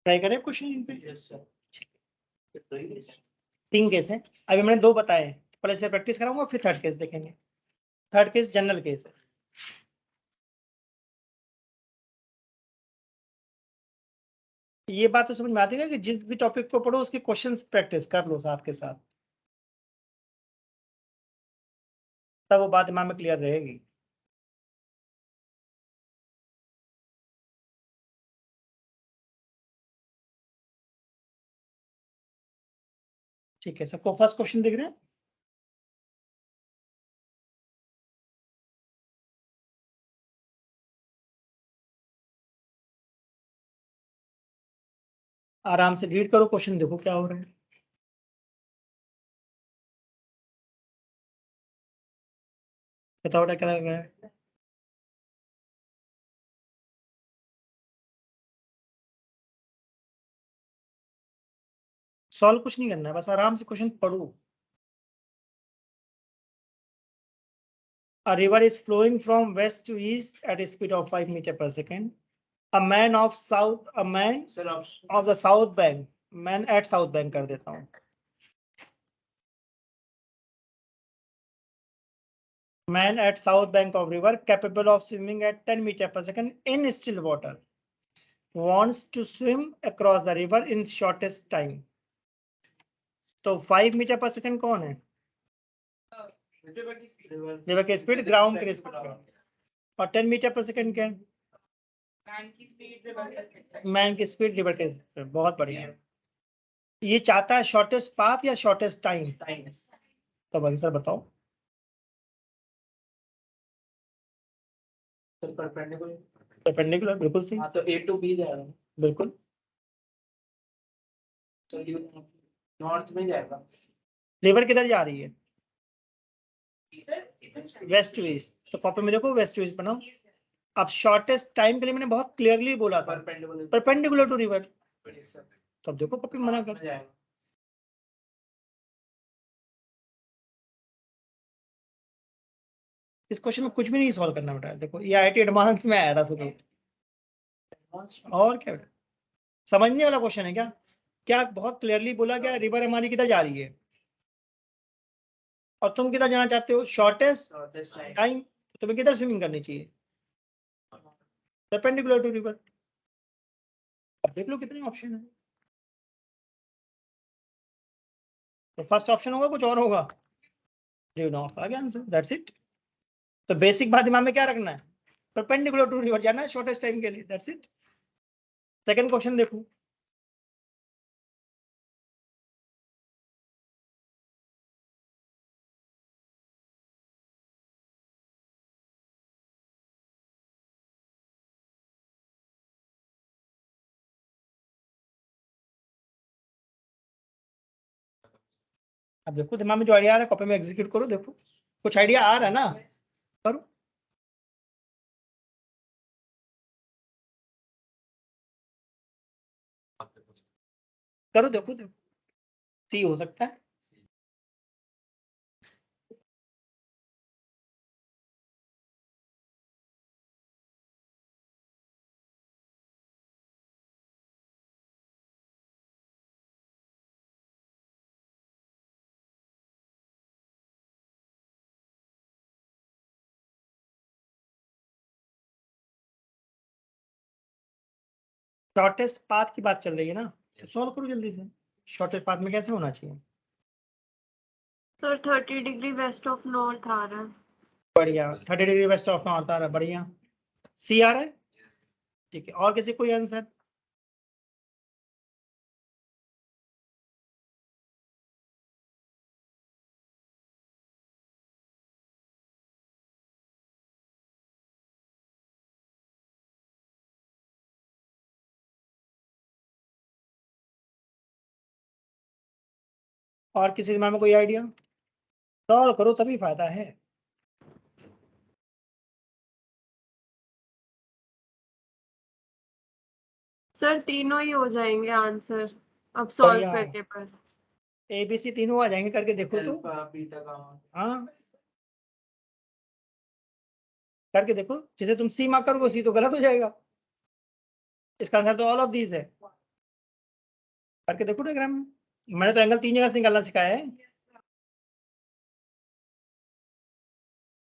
ट्राई करें क्वेश्चन पे, यस सर। 3 केस है, अभी मैंने 2 बताए, पहले इस पे प्रैक्टिस कराऊंगा फिर थर्ड केस देखेंगे। थर्ड केस जनरल केस है, ये बात तो समझ में आती है ना कि जिस भी टॉपिक को पढ़ो उसके क्वेश्चंस प्रैक्टिस कर लो साथ के साथ, तब वो बात दिमाग में क्लियर रहेगी। ठीक है, सबको फर्स्ट क्वेश्चन दिख रहे हैं, आराम से रीड करो क्वेश्चन, देखो क्या हो रहा है। बताओ बेटा क्या लग रहा है। सॉल्व कुछ नहीं करना है, बस आराम से क्वेश्चन पढ़ो। A river is flowing from west to east at a speed of 5 meters per second. A man of sir option the south bank, man at south bank कर देता हूँ। Man at south bank of river capable of swimming at 10 meters per second in still water wants to swim across the river in shortest time. तो 5 metre per second कौन है? River की speed, ground की speed, और 10 metre per second क्या है? Man की speed, river की स्पीड। बहुत बढ़िया। ये चाहता है शॉर्टेस्ट पाथ या शॉर्टेस्ट टाइम? तो आंसर बताओ। Sir perpendicular. परपेंडिकुलर, बिल्कुल सही। हाँ तो A to B जाएगा। बिल्कुल। चलिए नॉर्थ में जाएगा। रिवर किधर जा रही है? West to east. तो कॉपी में देखो वेस्ट टू ईस्ट बनाओ। अब शॉर्टेस्ट टाइम के लिए मैंने बहुत क्लियरली बोला था परपेंडिकुलर टू रिवर। तो अब देखो कॉपी में मना कर। जाएगा। इस क्वेश्चन में कुछ भी नहीं सॉल्व करना बेटा। देखो ये IIT एडवांस में आया था शुरू। और क्या बेटा, समझने वाला क्वेश्चन है क्या? क्या बहुत क्लियरली बोला गया रिवर हमारी किधर जा रही है, और तुम किधर जाना चाहते हो? Shortest time. तुम्हें किधर स्विमिंग करनी चाहिए? Perpendicular to river. अब देख लो कितने ऑप्शन है। तो फर्स्ट ऑप्शन होगा, कुछ और होगा? ड्यू नॉर्थ आ गया आंसर, दैट्स इट। तो बेसिक बात दिमाग में क्या रखना है? परपेंडिकुलर टू रिवर जाना है शॉर्टेस्ट टाइम के लिए, दैट्स इट। सेकंड क्वेश्चन देखो। अब देखो दिमाग में जो आइडिया आ रहा है कॉपी में एग्जीक्यूट करो। देखो कुछ आइडिया आ रहा है ना, करो। करो, देखो देखो सी हो सकता है। शॉर्टेस्ट पाथ की बात चल रही है ना, तो सॉल्व करो जल्दी से। शॉर्टेस्ट पाथ में कैसे होना चाहिए? Sir 30 degree west of north आ रहा है। बढ़िया, 30 डिग्री वेस्ट ऑफ नॉर्थ आ रहा है, बढ़िया। सी आ रहा है, ठीक है। और किसी कोई आंसर? और किसी दिमाग में कोई आइडिया? सॉल्व करो तभी फायदा है। सर तीनों ही हो जाएंगे आंसर अब सॉल्व बढ़िया। करने पर। ABC तीनों आ जाएंगे, करके देखो तो। Alpha beta gamma. हाँ, करके देखो। जैसे तुम सी मार्क करोगे सी तो गलत हो जाएगा। इसका आंसर तो ऑल ऑफ दीज है। करके देखो डायग्राम में। मैंने तो एंगल 3 जगह से निकालना सिखाया है।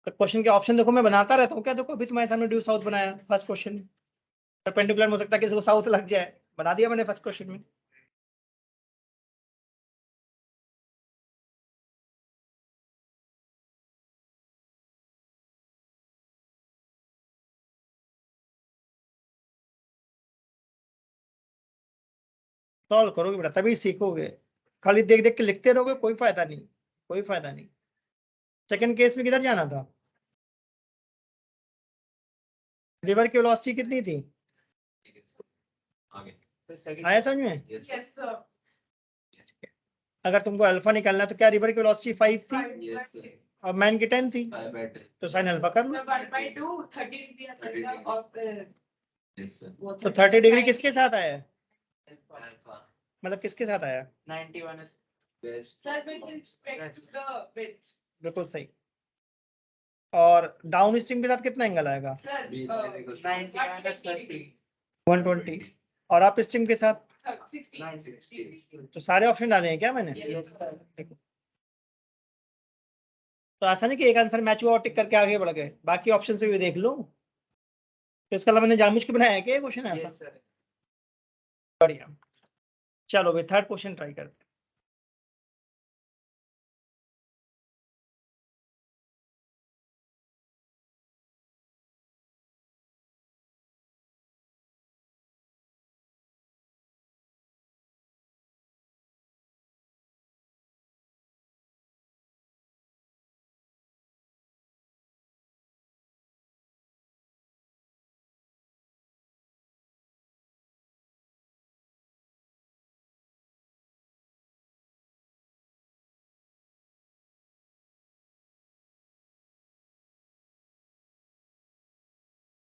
तो क्वेश्चन के ऑप्शन देखो, मैं बनाता रहता हूँ क्या। देखो अभी तुम्हारे सामने ड्यू साउथ बनाया फर्स्ट क्वेश्चन। परपेंडिकुलर में हो सकता है किसी को साउथ लग जाए, बना दिया मैंने फर्स्ट क्वेश्चन में। सॉल्व करोगे बेटा तभी सीखोगे। खाली देख देख के लिखते रहोगे, कोई फायदा नहीं, कोई फायदा नहीं। सेकंड केस में किधर जाना था? रिवर की वेलोसिटी कितनी थी? आगे फिर second आया समझ में? Yes, sir. Yes, sir. अगर तुमको अल्फा निकालना है तो क्या रिवर की वेलोसिटी 5 थी Yes, sir. और मैन की 10 थी, 5 by 10. तो साइन अल्फा कर लो। Sir, 1/2, 30 degree आ जाएगा 30 और Yes, sir. वो तो 30 डिग्री किसके साथ आया है, alpha. Alpha. मतलब किसके साथ आया? 91 is Best. Sir, with respect to the width. बिल्कुल सही। और डाउन स्ट्रीम के साथ कितना एंगल आएगा? Sir, B is equals to 90 minus 30. 120। और आप स्ट्रीम के साथ? 60. 960. तो सारे ऑप्शन डाले हैं क्या मैंने? Yes, sir. तो ऐसा नहीं कि एक आंसर मैच हुआ और टिक करके आगे बढ़ गए, बाकी ऑप्शन भी देख लो। तो इसका मतलब मैंने जानबूझ के बनाया है क्या क्वेश्चन ऐसा? Yes, sir. बढ़िया। चलो भाई थर्ड क्वेश्चन ट्राई करते हैं।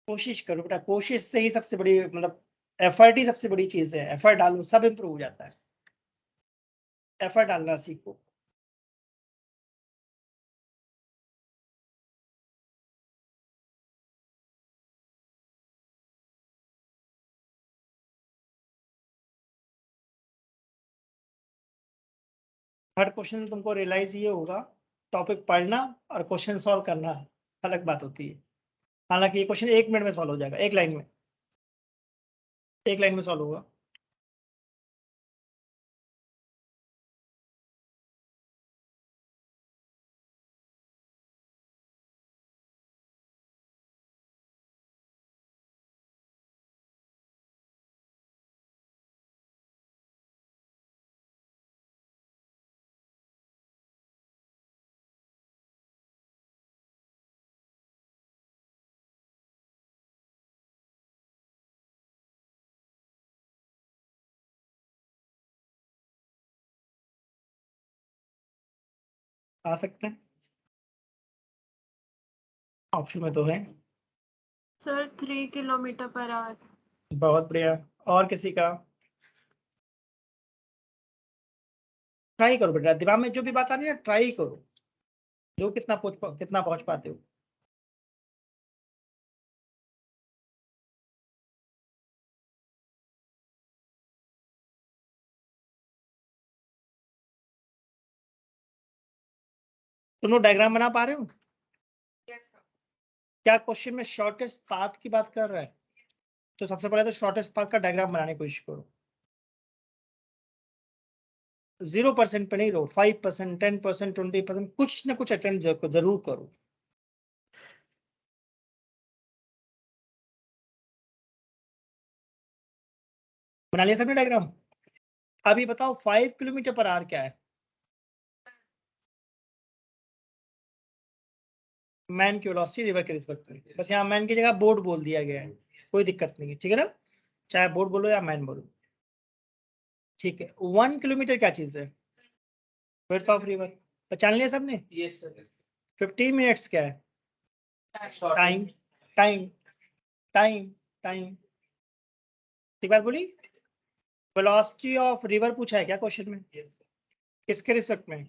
कोशिश करो बेटा, कोशिश से ही सबसे बड़ी मतलब एफर्ट ही सबसे बड़ी चीज है। एफर्ट डालो सब इम्प्रूव हो जाता है, एफर्ट डालना सीखो। थर्ड क्वेश्चन तुमको रियलाइज ये होगा, टॉपिक पढ़ना और क्वेश्चन सॉल्व करना अलग बात होती है। हालांकि ये क्वेश्चन 1 मिनट में सॉल्व हो जाएगा, एक लाइन में, एक लाइन में सॉल्व होगा। आ सकते हैं, ऑप्शन में तो है। Sir 3 kilometre per hour. बहुत बढ़िया। और किसी का? ट्राई करो बेटा, दिमाग में जो भी बात आ रही है ट्राई करो, जो कितना पहुंच पाते हो। तुम लोग डायग्राम बना पा रहे हो? Yes, sir. क्या क्वेश्चन में शॉर्टेस्ट पाथ की बात कर रहा है? तो सबसे पहले तो शॉर्टेस्ट पाथ का डायग्राम बनाने की कोशिश करो। 0% पे नहीं रहो, 5%, 10%, 20%, कुछ ना कुछ अटेम्प्ट जरूर करो। बना लिया सबने डायग्राम? अभी बताओ 5 किलोमीटर पर आवर क्या है? मैन की वेलोसिटी रिवर के रिस्पेक्ट में। बस यहाँ मैन की जगह बोर्ड बोल दिया गया है, कोई दिक्कत नहीं है, ठीक है ना? चाहे बोर्ड बोलो या मैन बोलो, ठीक है। 1 किलोमीटर क्या चीज है? Width of river. पहचान लिया सबने? Yes, sir. 15 मिनट्स क्या है? Short. Time time time time, ठीक बात बोली। वेलोसिटी ऑफ रिवर पूछा है क्या क्वेश्चन में? Yes, sir. किसके रिस्पेक्ट में?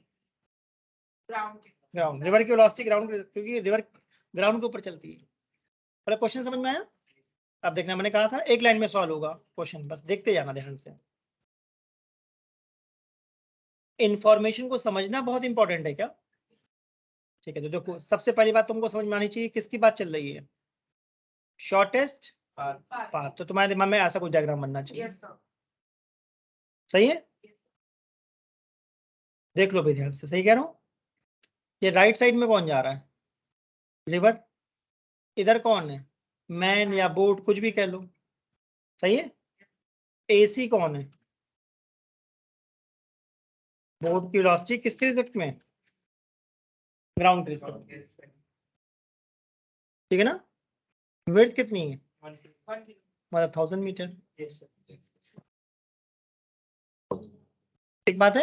Ground. ग्राउंड। रिवर की वेलोसिटी ग्राउंड, क्योंकि रिवर ग्राउंड के ऊपर चलती है। पहले क्वेश्चन समझ में आया? अब देखना, मैंने कहा था एक लाइन में सॉल्व होगा क्वेश्चन, बस देखते जाना ध्यान से। इंफॉर्मेशन को समझना बहुत इंपॉर्टेंट है क्या? ठीक है, तो देखो सबसे पहली बात तुमको समझ में आनी चाहिए, किसकी बात चल रही है? Shortest Path. पाथ। तो तुम्हारे दिमाग में ऐसा कुछ डायग्राम बनना चाहिए, Yes, sir. सही है? देख लो भाई ध्यान से, सही कह रहा हूँ? ये राइट साइड में कौन जा रहा है? रिवर। इधर कौन है? मैन या बोट, कुछ भी कह लो, सही है? एसी कौन है? बोट की वेलोसिटी किसके रिस्पेक्ट में? ग्राउंड के रिस्पेक्ट में, Yes, sir. ठीक है ना? विड्थ कितनी है? 1 1 kilometer. मतलब 1000 metre. Yes, sir. Yes, sir. ठीक बात है,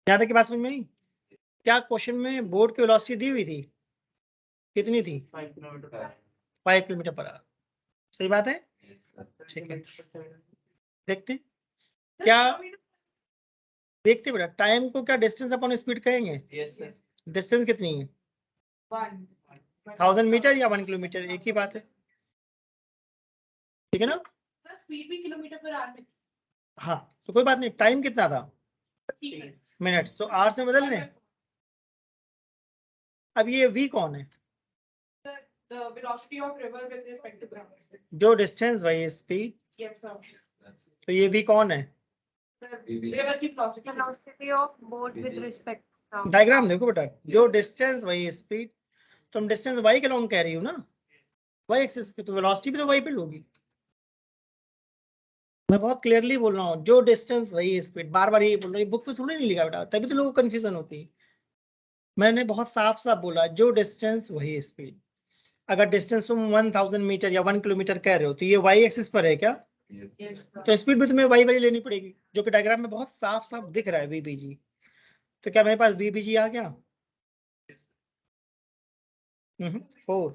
यहाँ तक की बात समझ में आई? क्या क्वेश्चन में बोर्ड की वेलोसिटी दी हुई थी, कितनी थी? 5 किलोमीटर 5 किलोमीटर पर आवर। सही बात है, Yes, sir. ठीक है। देखते हैं क्या, देखते बेटा टाइम को क्या डिस्टेंस अपॉन स्पीड कहेंगे? यस सर डिस्टेंस कितनी है? 1 1000 मीटर या 1 किलोमीटर, एक ही बात है, ठीक है ना? सर स्पीड भी किलोमीटर पर आवर में हाँ तो कोई बात नहीं, टाइम कितना था? ठीक है मिनट्स, तो आवर से बदल लें। अब ये v कौन है? Sir the velocity of river with respect to ground जो डिस्टेंस वही स्पीड, यस सर तो ये v कौन है? Sir VB. रिवर की velocity Velocity of boat with VG. respect to ground. Diagram देखो बेटा, जो डिस्टेंस वही स्पीड, तुम डिस्टेंस y के लॉन्ग कह रही हो ना, y एक्सिस पे, तो वेलोसिटी भी तो y पे होगी। मैं बहुत क्लियरली बोल रहा हूँ, जो डिस्टेंस वही स्पीड, बार बार यही बोल रहा हूँ, बुक पे थोड़ी नहीं लिखा बेटा, तभी तो लोगों को कंफ्यूजन होती है। मैंने बहुत साफ साफ बोला, जो डिस्टेंस वही स्पीड। अगर डिस्टेंस तुम 1000 मीटर या 1 किलोमीटर कह रहे हो, तो ये y एक्सिस पर है क्या? Yes. तो स्पीड भी तुम्हें y वाली लेनी पड़ेगी, जो कि डायग्राम में बहुत साफ साफ दिख रहा है vbg। तो क्या मेरे पास vbg आ गया? 4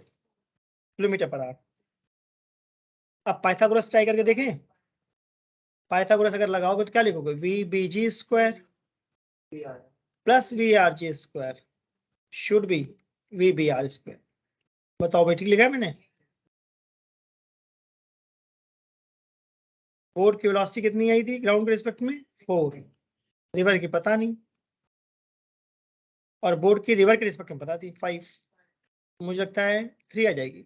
किलोमीटर पर आवर। अब पाइथागोरस ट्राई करके देखें। पाइथागोरस अगर लगाओगे तो क्या लिखोगे? vbg square plus vrg square should be vbr square. बताओ भाई, ठीक लिखा है मैंने? बोर्ड की वेलोसिटी कितनी आई थी ग्राउंड के रिस्पेक्ट में? 4। रिवर की पता नहीं, और बोर्ड की रिवर के रिस्पेक्ट में पता थी 5। मुझे लगता है 3 आ जाएगी।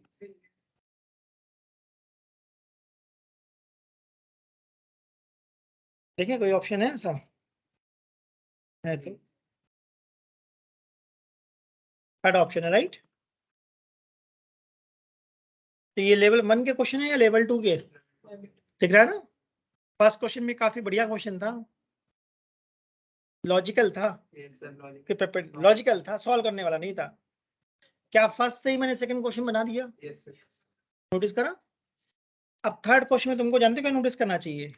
देखिए कोई ऑप्शन है ऐसा? है तो थर्ड ऑप्शन है, राइट? तो ये लेवल 1 के क्वेश्चन है या लेवल 2 के? दिख रहा है ना? फर्स्ट क्वेश्चन में काफी बढ़िया क्वेश्चन था, लॉजिकल था, यस सर लॉजिक लॉजिकल था, सॉल्व करने वाला नहीं था। क्या फर्स्ट से ही मैंने सेकंड क्वेश्चन बना दिया? यस सर नोटिस करा? अब थर्ड क्वेश्चन में तुमको जानते हो क्या नोटिस करना चाहिए?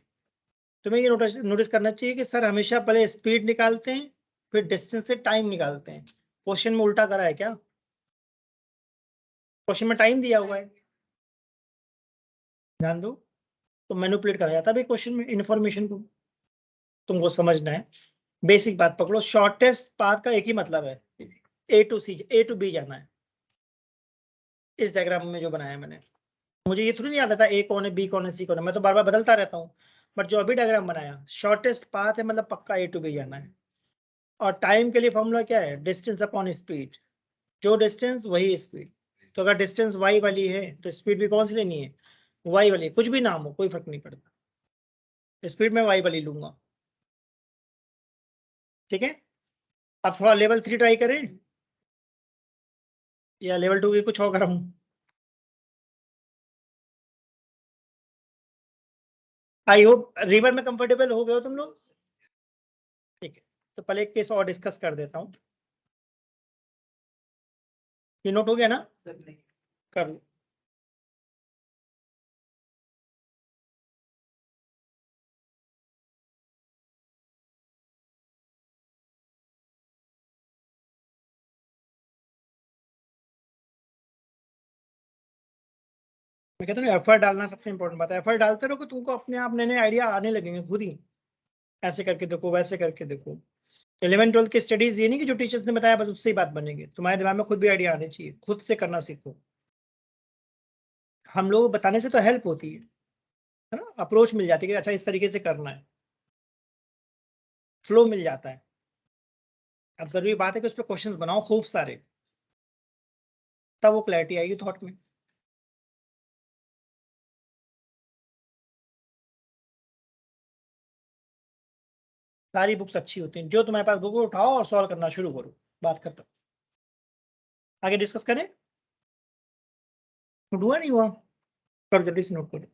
तुम्हें ये नोटिस करना चाहिए कि सर हमेशा पहले स्पीड निकालते हैं, फिर डिस्टेंस से टाइम निकालते हैं। क्वेश्चन में उल्टा करा है क्या? क्वेश्चन में टाइम दिया हुआ है, ध्यान दो, तो मैनिपुलेट करा जाता है भाई क्वेश्चन में इंफॉर्मेशन को। तुमको समझना है, बेसिक बात पकड़ो, शॉर्टेस्ट पाथ का एक ही मतलब है, ए टू बी जाना है। इस डायग्राम में जो बनाया है मैंने, मुझे ये थोड़ी नहीं आता था ए कौन है, बी कौन है, सी कौन है, मैं तो बार बार बदलता रहता हूँ। बट जो अभी डायग्राम बनाया, शॉर्टेस्ट पाथ है, मतलब पक्का ए टू बी जाना है। और टाइम के लिए फॉर्मूला क्या है? डिस्टेंस अपॉन स्पीड, जो डिस्टेंस वही स्पीड। तो अगर डिस्टेंस y वाली है तो स्पीड भी कौन सी लेनी है? y वाली, कुछ भी नाम हो कोई फर्क नहीं पड़ता, स्पीड में y वाली लूंगा। ठीक है, अब थोड़ा लेवल 3 ट्राई करें या लेवल 2 की कुछ और कराऊं? आई होप रिवर में कंफर्टेबल हो गए हो तुम लोग। ठीक है, तो पहले एक केस और डिस्कस कर देता हूँ। ये नोट हो गया ना? सर नहीं कर लो। मैं कहता हूँ एफर्ट डालना सबसे इंपॉर्टेंट बात है, एफर्ट डालते रहो, तुमको अपने आप नए नए आइडिया आने लगेंगे खुद ही। ऐसे करके देखो, वैसे करके देखो। 11th 12th की स्टडीज ये नहीं कि जो टीचर्स ने बताया बस उससे ही बात बनेगी, तुम्हारे दिमाग में खुद भी आइडिया आने चाहिए, खुद से करना सीखो। हम लोग बताने से तो हेल्प होती है ना, अप्रोच मिल जाती है कि अच्छा इस तरीके से करना है, फ्लो मिल जाता है। अब जरूरी बात है कि उस पर क्वेश्चंस बनाओ खूब सारे, तब वो क्लैरिटी आएगी थॉट में। सारी बुक्स अच्छी होती हैं, जो तुम्हारे पास बुक उठाओ और सॉल्व करना शुरू करो, बात खत्म। आगे डिस्कस करें? नोट हुआ नहीं हुआ? करो जल्दी से नोट करो।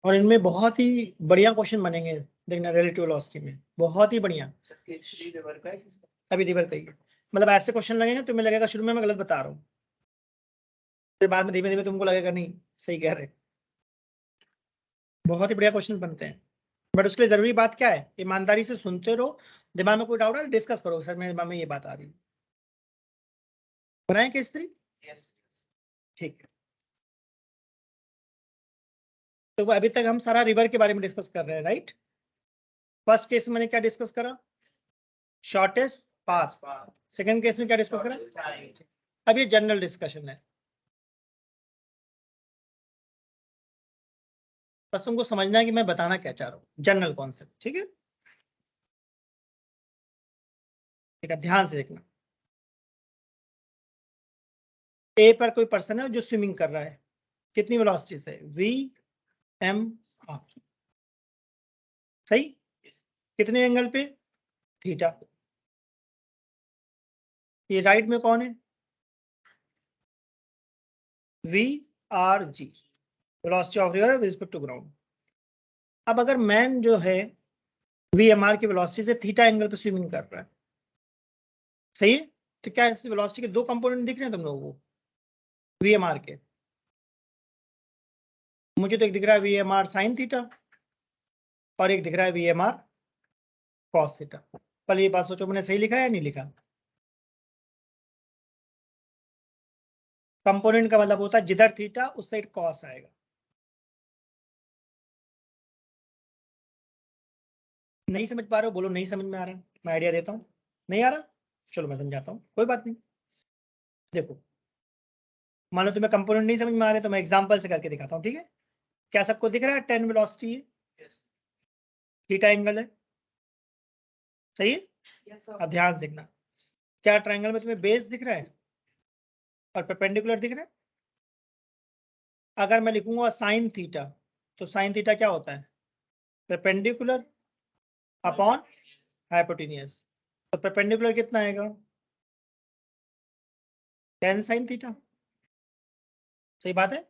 और इनमें बहुत ही बढ़िया क्वेश्चन बनेंगे, देखना रिलेटिव वेलोसिटी में बहुत ही बढ़िया। केसरी रिवर का है किसका? अभी रिवर कहिए, मतलब ऐसे क्वेश्चन लगेंगे तुम्हें लगेगा शुरू में मैं गलत बता रहा हूँ, फिर बाद में धीमे धीमे तुमको लगेगा नहीं सही कह रहे। बहुत ही बढ़िया क्वेश्चन बनते हैं, बट उसके लिए जरूरी बात क्या है, ईमानदारी से सुनते रहो। दिमाग में कोई डाउट है डिस्कस करो, सर मेरे दिमाग में ये बात आ रही है। बनाए केसरी, यस ठीक है। तो अभी तक हम सारा रिवर के बारे में डिस्कस कर रहे हैं, राइट। फर्स्ट केस में मैंने क्या डिस्कस करा, शॉर्टेस्ट पाथ। सेकंड केस में क्या डिस्कस करा, अब ये जनरल डिस्कशन है, बस तुमको समझना है कि मैं बताना क्या चाह रहा हूँ, जनरल कॉन्सेप्ट, ठीक है। ठीक है, ध्यान से देखना। ए पर कोई पर्सन है जो स्विमिंग कर रहा है, कितनी वेलोसिटी से, वी एम आर, सही। कितने एंगल पे, थीटा। ये राइट में कौन है, V R G, velocity of river with respect to ground. अब अगर मैन जो है वी एम आर की वेलोसिटी से थीटा एंगल पे स्विमिंग कर रहा है, सही है, तो क्या इस वेलोसिटी के दो कंपोनेंट दिख रहे हैं तुम लोगों को, वी एम आर के। मुझे तो एक दिख रहा है V M R sine theta और एक दिख रहा है V M R cos theta. पहले ये बात सोचो मैंने सही लिखा है या नहीं लिखा। कंपोनेंट का मतलब होता है जिधर थीटा उस साइड कॉस आएगा। नहीं समझ पा रहे हो बोलो, नहीं समझ में आ रहा है, मैं आइडिया देता हूँ। नहीं आ रहा, चलो मैं समझाता हूँ, कोई बात नहीं। देखो मान लो तुम्हें कंपोनेंट नहीं समझ में आ रहे तो मैं एग्जांपल से करके दिखाता हूँ, ठीक है। क्या सबको दिख रहा है 10 वेलोसिटी है, थीटा एंगल है, सही है। Yes, sir. अब ध्यान से देखना, क्या ट्रायंगल में तुम्हें बेस दिख रहा है और परपेंडिकुलर दिख रहा है। अगर मैं लिखूंगा साइन थीटा तो साइन थीटा क्या होता है, परपेंडिकुलर अपॉन हाइपोटेन्यूज। तो परपेंडिकुलर कितना आएगा, 10 साइन थीटा, सही बात है।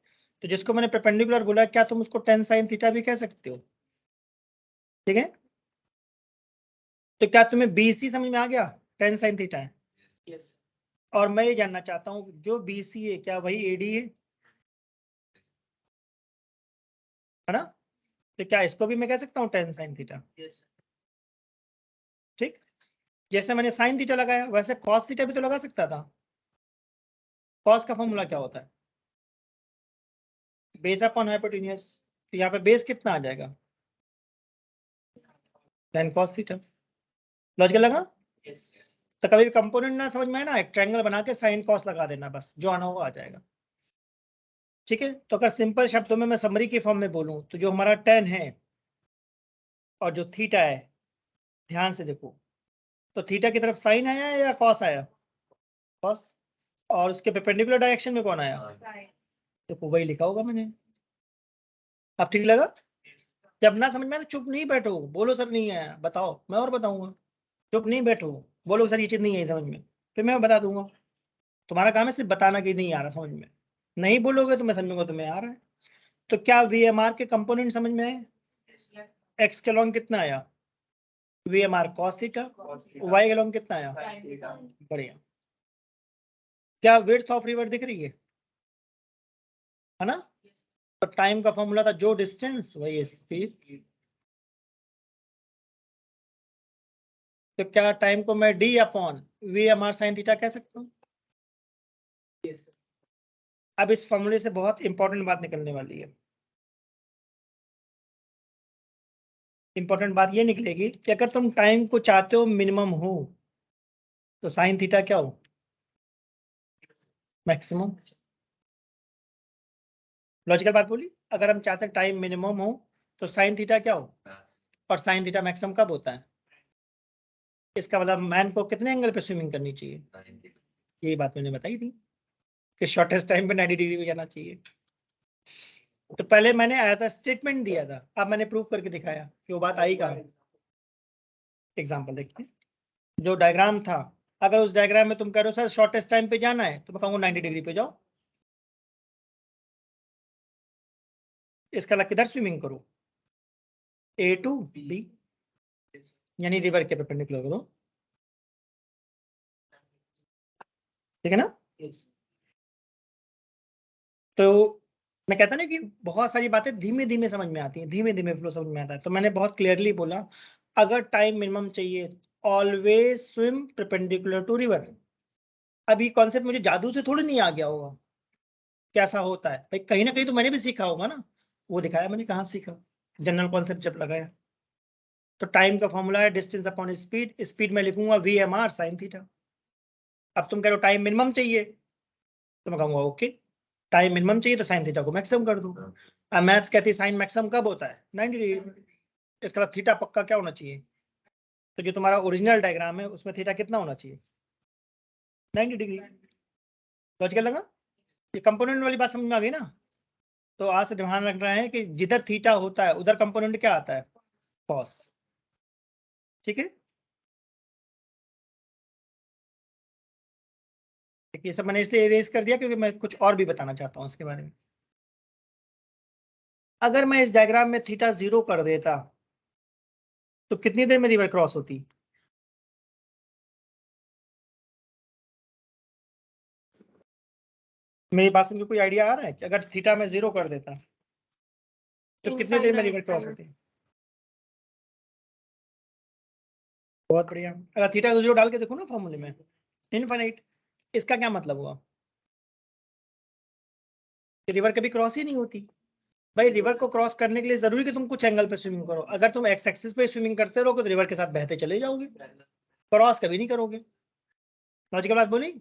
तो जिसको मैंने परपेंडिकुलर बोला क्या तुम उसको 10 साइन थीटा भी कह सकते हो, ठीक है। तो क्या तुम्हें बीसी समझ में आ गया, 10 साइन थीटा है। यस और मैं ये जानना चाहता हूँ जो बीसी है क्या वही एडी है ना। तो क्या इसको भी मैं कह सकता हूँ 10 साइन थीटा, यस ठीक। जैसे मैंने साइन थीटा लगाया वैसे कॉस थीटा भी तो लगा सकता था। कॉस का फॉर्मूला क्या होता है, बेस अपॉन हाइपोटेन्यूज। तो यहाँ पे बेस कितना आ जाएगा, 10 कॉस थीटा। लॉजिकल लगा। यस तो कभी भी कंपोनेंट ना समझ में आए ना, एक ट्रायंगल बना के साइन कॉस लगा देना, बस जो आना होगा आ जाएगा, ठीक है। तो अगर सिंपल शब्दों में मैं समरी के फॉर्म में बोलूं तो जो हमारा 10 है और जो थीटा है, ध्यान से देखो, तो थीटा की तरफ साइन आया या कॉस आया, कॉस। और उसके परपेंडिकुलर डायरेक्शन में कौन आया, Sine. देखो वही लिखा होगा मैंने। अब ठीक लगा। जब ना समझ में आए तो चुप नहीं बैठो, बोलो सर नहीं आया बताओ, मैं और बताऊंगा। चुप नहीं बैठो, बोलो सर ये चीज नहीं आई समझ में, फिर मैं बता दूंगा। तुम्हारा काम है सिर्फ बताना कि नहीं आ रहा समझ में, नहीं बोलोगे तो मैं समझूंगा तुम्हें आ रहा है। तो क्या वीएमआर के कंपोनेंट समझ में आए, एक्स के लॉन्ग कितना आया, वीएमआर कॉस थीटा, वाई के लॉन्ग कितना आया, बढ़िया। क्या विड्थ ऑफ रिवर दिख रही है ना। तो टाइम का फॉर्मूला था जो डिस्टेंस वही स्पीड। तो क्या टाइम को मैं D upon VMR sine theta कह सकता हूँ। यस अब इस फॉर्मूले से बहुत इंपॉर्टेंट बात निकलने वाली है। इंपॉर्टेंट बात ये निकलेगी कि अगर तुम टाइम को चाहते हो मिनिमम हो तो साइन थीटा क्या हो, मैक्सिमम। लॉजिकल बात बोली, अगर हम चाहते हैं टाइम मिनिमम हो तो साइन थीटा क्या हो, और साइन थीटा मैक्सिमम कब होता है। इसका मतलब मैन को कितने एंगल पे स्विमिंग करनी चाहिए, यही बात मैंने बताई थी कि शॉर्टेस्ट टाइम पे 90 डिग्री पे जाना चाहिए। तो पहले मैंने एज अ स्टेटमेंट दिया था, अब मैंने प्रूव करके दिखाया कि वो बात आई कहाँ। एग्जाम्पल देखते हैं, जो डायग्राम था, अगर उस डायग्राम में तुम कह रहे हो सर शॉर्टेस्ट टाइम पे जाना है तो मैं कहूँगा 90 डिग्री पे जाओ। इसका मतलब किधर स्विमिंग करो, ए टू बी, यानी रिवर के परपेंडिकुलर करो, ठीक है ना। तो मैं कहता ना कि बहुत सारी बातें धीमे धीमे समझ में आती हैं, धीमे धीमे फ्लो समझ में आता है। तो मैंने बहुत क्लियरली बोला, अगर टाइम मिनिमम चाहिए always swim perpendicular to river. अब ये कॉन्सेप्ट मुझे जादू से थोड़ी नहीं आ गया होगा, कैसा होता है भाई, कहीं ना कहीं तो मैंने भी सीखा होगा ना, वो दिखाया मैंने, कहाँ सीखा, जनरल कॉन्सेप्ट जब लगाया। तो टाइम का फॉर्मूला है डिस्टेंस अपॉन स्पीड, स्पीड में लिखूंगा VMR साइन थीटा। अब तुम कह रहे हो टाइम मिनिमम चाहिए, तो मैं कहूंगा ओके, टाइम मिनिमम चाहिए तो साइन थीटा को मैक्सिमम कर दूं। अब मैथ्स कहती है साइन मैक्सिमम कब होता है, 90 डिग्री। इसका मतलब थीटा पक्का क्या होना चाहिए, तो जो तुम्हारा ओरिजिनल डायग्राम है उसमें थीटा कितना होना चाहिए, 90 डिग्री। लॉजिकल लगा, ये कंपोनेंट वाली बात समझ में आ गई ना। तो आज से ध्यान रख रहे हैं कि जिधर थीटा होता है उधर कंपोनेंट क्या आता है, कॉस, ठीक है। ये सब मैंने इसलिए इरेज कर दिया क्योंकि मैं कुछ और भी बताना चाहता हूँ इसके बारे में। अगर मैं इस डायग्राम में थीटा 0 कर देता तो कितनी देर में रिवर क्रॉस होती, मेरी बात सुन के कोई आइडिया आ रहा है कि अगर थीटा में 0 कर देता तो कितनी देर में रिवर क्रॉस होती। बहुत बढ़िया, अगर थीटा को 0 डाल के देखो ना फॉर्मूले में, इनफाइनाइट। इसका क्या मतलब हुआ, रिवर कभी क्रॉस ही नहीं होती। भाई रिवर को क्रॉस करने के लिए जरूरी कि तुम कुछ एंगल पे स्विमिंग करो, अगर तुम एक्स एक्सिस पे स्विमिंग करते रहोगे तो रिवर के साथ बहते चले जाओगे, क्रॉस कभी नहीं करोगे। लॉजिकल बात बोली।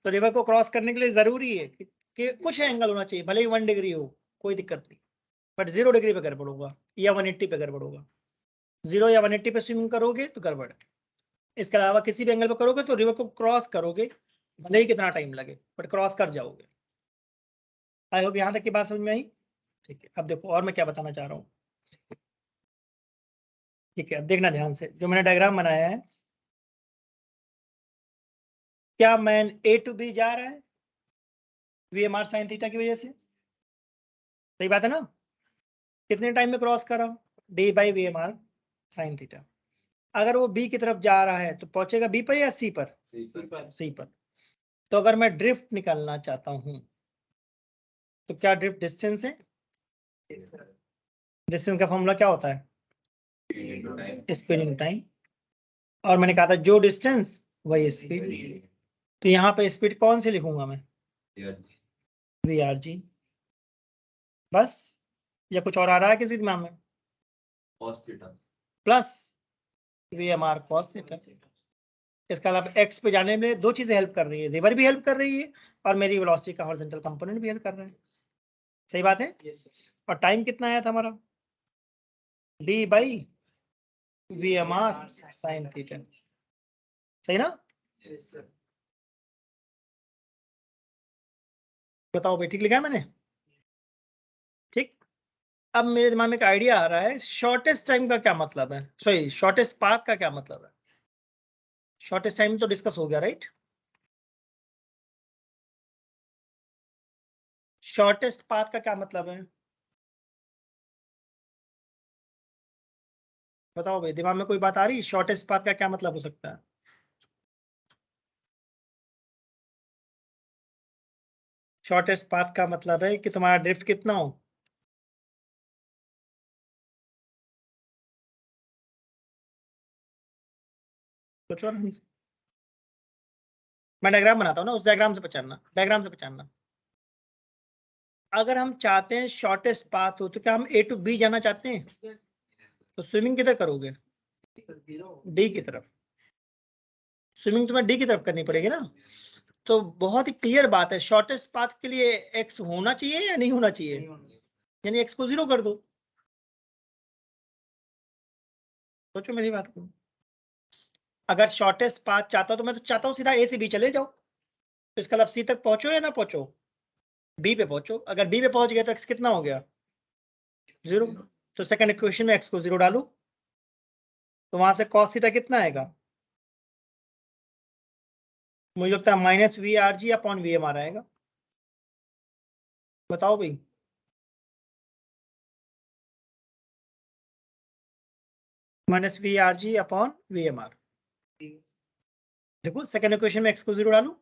तो रिवर को क्रॉस करने के लिए जरूरी है कि कुछ एंगल होना चाहिए, भले ही 1 डिग्री हो, कोई दिक्कत नहीं, बट 0 डिग्री पे गड़बड़ होगा या 180 पे गड़बड़ होगा। 0 या 180 पे स्विमिंग करोगे तो गड़बड़ है। इसके अलावा किसी भी एंगल पे करोगे तो रिवर को क्रॉस करोगे, भले ही कितना टाइम लगे बट क्रॉस कर जाओगे। आई होप यहाँ तक की बात समझ में आई। ठीक है, अब देखो और मैं क्या बताना चाह रहा हूँ। ठीक है, अब देखना ध्यान से, जो मैंने डायग्राम बनाया है, क्या मैन A to B जा रहा है VMR साइन थीटा की वजह से, सही बात है ना। कितने टाइम में क्रॉस कर रहा हूँ, D/VMR साइन थीटा। अगर वो B की तरफ जा रहा है तो पहुंचेगा B पर या C पर, C पर। तो अगर मैं ड्रिफ्ट निकालना चाहता हूं तो क्या ड्रिफ्ट डिस्टेंस है, डिस्टेंस का फॉर्मूला क्या होता है, स्पीड इन टाइम। और मैंने कहा था जो डिस्टेंस वही स्पीड, तो यहाँ पे स्पीड कौन सी लिखूंगा मैं, VRG, बस, या कुछ और आ रहा है किसी दिमाग में, प्लस VMR cos थीटा। इसका मतलब x पे जाने में दो चीजें हेल्प कर रही है, रिवर भी हेल्प कर रही है और मेरी वेलोसिटी का हॉरिजॉन्टल कंपोनेंट भी हेल्प कर रहा है, सही बात है। और टाइम कितना आया था हमारा, D/VMR साइन थीटा, सही ना। बताओ भाई ठीक लिखा है मैंने, ठीक। अब मेरे दिमाग में एक आइडिया आ रहा है, शॉर्टेस्ट टाइम का क्या मतलब है, सॉरी शॉर्टेस्ट पाथ का क्या मतलब है। शॉर्टेस्ट टाइम तो डिस्कस हो गया राइट, शॉर्टेस्ट पाथ का क्या मतलब है, बताओ भाई, दिमाग में कोई बात आ रही, शॉर्टेस्ट पाथ का क्या मतलब हो सकता है। शॉर्टेस्ट पाथ का मतलब है कि तुम्हारा ड्रिफ्ट कितना हो, सोचो आराम से। मैं डायग्राम बनाता हूँ ना, उस डायग्राम से पहचानना, डायग्राम से पहचानना। अगर हम चाहते हैं शॉर्टेस्ट पाथ हो तो क्या हम A to B जाना चाहते हैं, तो स्विमिंग किधर करोगे, D की तरफ। स्विमिंग तुम्हें D की तरफ करनी पड़ेगी ना। तो बहुत ही क्लियर बात है, शॉर्टेस्ट पाथ के लिए x होना चाहिए या नहीं होना चाहिए, यानी x को 0 कर दो। सोचो मेरी बात को, अगर शॉर्टेस्ट पाथ चाहता हूं तो मैं तो चाहता हूँ सीधा A से B चले जाओ, तो इसका मतलब C तक पहुंचो या ना पहुंचो, B पे पहुंचो। अगर B पे पहुंच गया तो x कितना हो गया, 0। तो सेकंड इक्वेशन में x को 0 डालो, तो वहां से cos थीटा कितना आएगा, मुझे लगता है -VRG अपॉन VMR आएगा। बताओ भाई, minus V R G upon V M R. देखो सेकेंड इक्वेशन में एक्स को 0 डालू,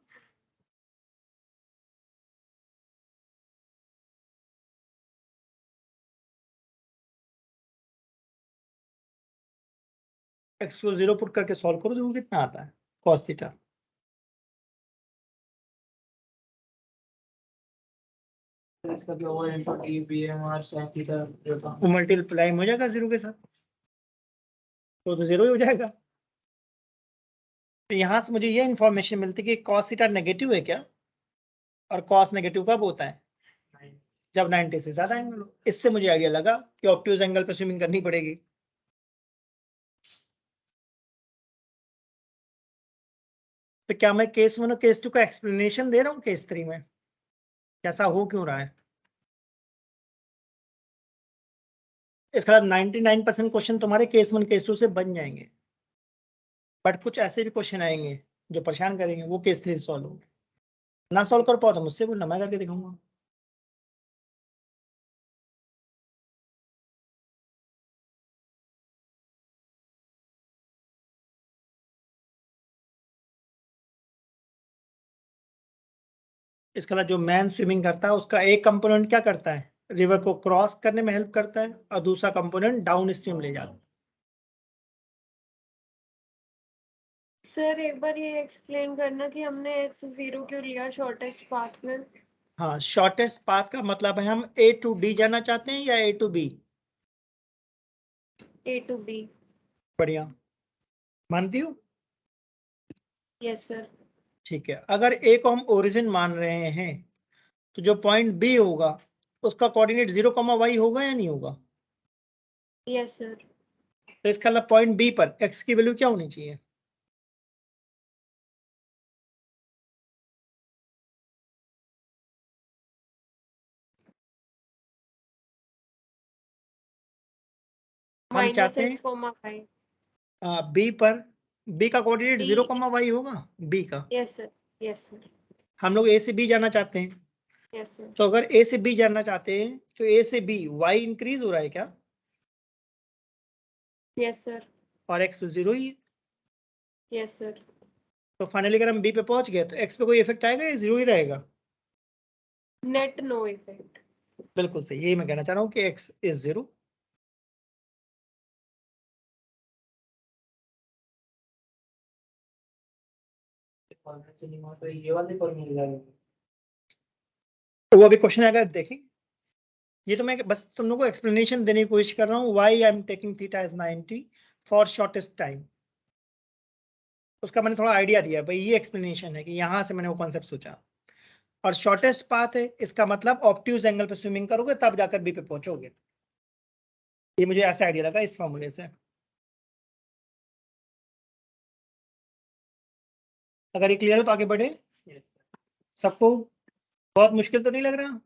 एक्स को 0 पुट करके सॉल्व करो, देखो कितना आता है cos थीटा। इसका क्या हुआ into D BMR sin theta जो था। वो मल्टीप्लाई हो जाएगा 0 के साथ, तो 0 ही हो जाएगा। तो यहाँ से मुझे ये इन्फॉर्मेशन मिलती है कि cos थीटा नेगेटिव है क्या, और cos नेगेटिव कब होता है, जब 90 से ज्यादा एंगल हो। इससे मुझे आइडिया लगा कि ऑब्ट्यूज एंगल पे स्विमिंग करनी पड़ेगी। तो क्या मैं केस 1 और केस 2 का एक्सप्लेनेशन दे रहा हूँ केस 3 में, कैसा हो क्यों रहा है। इसका 99% क्वेश्चन तुम्हारे केस 1 केस 2 से बन जाएंगे, बट कुछ ऐसे भी क्वेश्चन आएंगे जो परेशान करेंगे, वो केस 3 से सॉल्व होंगे। ना सॉल्व कर पाओ तो मुझसे बोलना, मैं करके दिखाऊंगा। इसके अलावा जो मैन स्विमिंग करता है उसका एक कंपोनेंट क्या करता है, रिवर को क्रॉस करने में हेल्प करता है, और दूसरा कंपोनेंट डाउन स्ट्रीम ले जाता है। सर एक बार ये एक्सप्लेन करना कि हमने x 0 क्यों लिया शॉर्टेस्ट पाथ में। हाँ, शॉर्टेस्ट पाथ का मतलब है हम A to D जाना चाहते हैं या A to B। A to B। बढ़िया, मानती हूँ। Yes sir. ठीक है, अगर A को हम ओरिजिन मान रहे हैं तो जो पॉइंट B होगा उसका कोऑर्डिनेट 0, y होगा या नहीं होगा। Yes sir. तो इसका मतलब पॉइंट B पर x की वैल्यू क्या होनी चाहिए, हम माइनस चाहते एक्स कोमा वाई। हैं B पर, B का कोऑर्डिनेट B। 0, y होगा B का। Yes sir. Yes sir. हम लोग A से B जाना चाहते हैं, यस सर। तो अगर A से B जाना चाहते हैं तो A से B y इंक्रीज हो रहा है क्या, यस सर। और x तो 0 ही है। Yes sir. तो फाइनली अगर हम B पे पहुंच गए तो x पे कोई इफेक्ट आएगा या 0 ही रहेगा। Net no effect. बिल्कुल सही, यही मैं कहना चाह रहा हूँ कि x इज 0। तो ये वाले फॉर्मूला तो वो अभी क्वेश्चन आएगा, देखेंगे। ये तो मैं बस तुम लोगों को एक्सप्लेनेशन देने की कोशिश कर रहा हूँ, why I am taking theta as 90 for shortest time. उसका मैंने थोड़ा आइडिया दिया, भाई ये एक्सप्लेनेशन है कि यहाँ से मैंने वो कॉन्सेप्ट सोचा। और शॉर्टेस्ट पाथ है, इसका मतलब ऑब्ट्यूज एंगल पे स्विमिंग करोगे तब जाकर बी पे पहुंचोगे। ये मुझे ऐसा आइडिया लगा इस फॉर्मूले से। अगर ये क्लियर हो तो आगे बढ़े। सबको बहुत मुश्किल तो नहीं लग रहा,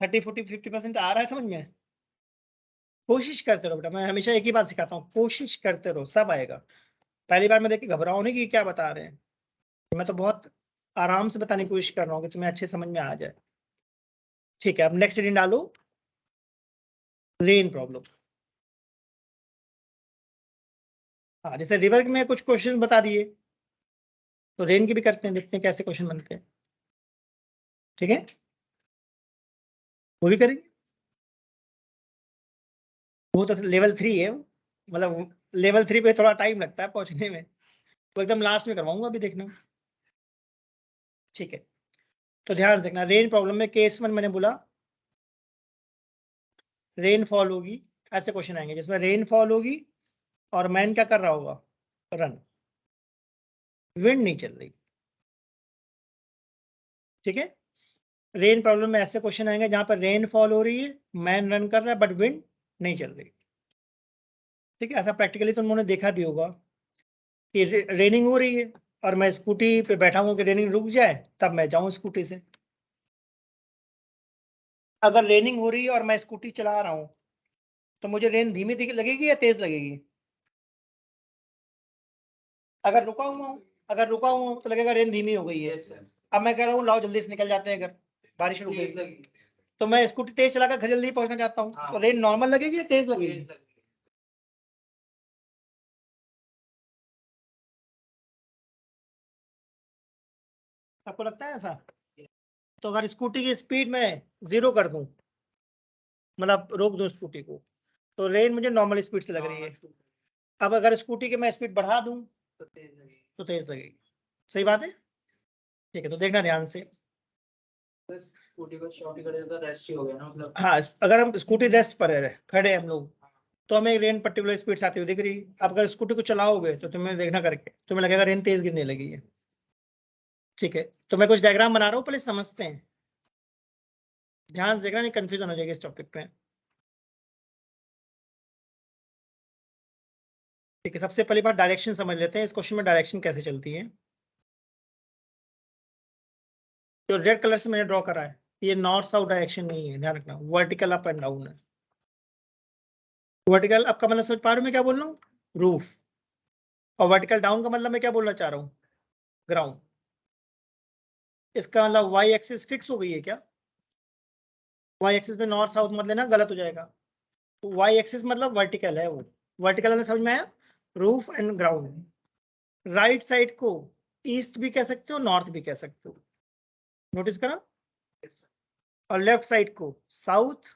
30, 40, 50% आ रहा है समझ में। कोशिश करते रहो बेटा, मैं हमेशा एक ही बात सिखाता हूँ, कोशिश करते रहो, सब आएगा। पहली बार में देख के घबराओ नहीं कि क्या बता रहे हैं, मैं तो बहुत आराम से बताने की कोशिश कर रहा हूँ कि तुम्हें अच्छे समझ में आ जाए। ठीक है, अब नेक्स्ट रीडिंग डालो, रेन प्रॉब्लम। हाँ, जैसे रिवर में कुछ क्वेश्चन बता दिए, तो रेन की भी करते हैं, देखते हैं कैसे क्वेश्चन बनते हैं। ठीक है, वो भी करेंगे। वो तो लेवल 3 है, मतलब लेवल 3 पे थोड़ा टाइम लगता है पहुंचने में, तो एकदम लास्ट में करवाऊंगा अभी, देखना। ठीक है, तो ध्यान से रखना, रेन प्रॉब्लम में केस 1 मैंने बोला रेनफॉल होगी, ऐसे क्वेश्चन आएंगे जिसमें रेनफॉल होगी और मैन क्या कर रहा होगा, रन, विंड नहीं चल रही। ठीक है, रेन प्रॉब्लम में ऐसे क्वेश्चन आएंगे जहां पर रेनफॉल हो रही है, मैन रन कर रहा है, बट विंड नहीं चल रही। ठीक है, ऐसा प्रैक्टिकली तुम लोगों ने देखा भी होगा कि रेनिंग हो रही है और मैं स्कूटी पे बैठा हूँ कि रेनिंग रुक जाए तब मैं जाऊं स्कूटी से। अगर रेनिंग हो रही है और मैं स्कूटी चला रहा हूँ तो मुझे रेन धीमी लगेगी या तेज लगेगी। अगर रुका हुआ हूँ तो लगेगा रेन धीमी हो गई है। अब मैं कह रहा हूँ लाओ जल्दी से निकल जाते हैं, अगर बारिश रुक गई तो मैं स्कूटी तेज चलाकर घर जल्दी पहुंचना चाहता हूँ, तो रेन नॉर्मल लगेगी या तेज लगेगी। आपको लगता है ऐसा? तो अगर स्कूटी की स्पीड में 0 कर दूं, मतलब रोक दूं स्कूटी को, तो रेन मुझे नॉर्मल स्पीड से लग रही है। अब अगर स्कूटी की मैं स्पीड बढ़ा दूं तो तेज लगेगी। तो तेज लगेगी। सही बात है? ठीक है, तो देखना ध्यान से। तो स्कूटी को शॉर्ट कर देता तो रेस्ट ही हो गया ना, मतलब हाँ, अगर हम स्कूटी रेस्ट पर है, खड़े हैं हम लोग, तो हमें रेन पर्टिकुलर स्पीड से आती हुई दिख रही है। अब अगर स्कूटी को चलाओगे तो तुम्हें देखना करके तुम्हें लगेगा रेन तेज गिरने लगी है। ठीक है, तो मैं कुछ डायग्राम बना रहा हूँ, पहले समझते हैं। ध्यान से देखना, नहीं कंफ्यूजन हो जाएगी इस टॉपिक पे। ठीक है, सबसे पहली बात डायरेक्शन समझ लेते हैं। इस क्वेश्चन में डायरेक्शन कैसे चलती है। जो रेड कलर से मैंने ड्रॉ करा है, ये नॉर्थ साउथ डायरेक्शन नहीं है, ध्यान रखना। वर्टिकल अप एंड डाउन है। वर्टिकल अप का मतलब समझ पा रहे हो मैं क्या बोल रहा हूँ? रूफ। और वर्टिकल डाउन का मतलब मैं क्या बोलना चाह रहा हूँ? ग्राउंड। इसका मतलब वाई एक्सिस फिक्स हो गई है क्या? वाई एक्सिस में नॉर्थ साउथ मत लेना, गलत हो जाएगा। वाई एक्सिस मतलब वर्टिकल है वो। वर्टिकल मतलब समझ में आया? Roof and ground. Right side को ईस्ट भी कह सकते हो, नॉर्थ भी कह सकते हो, नोटिस करा। और लेफ्ट साइड को साउथ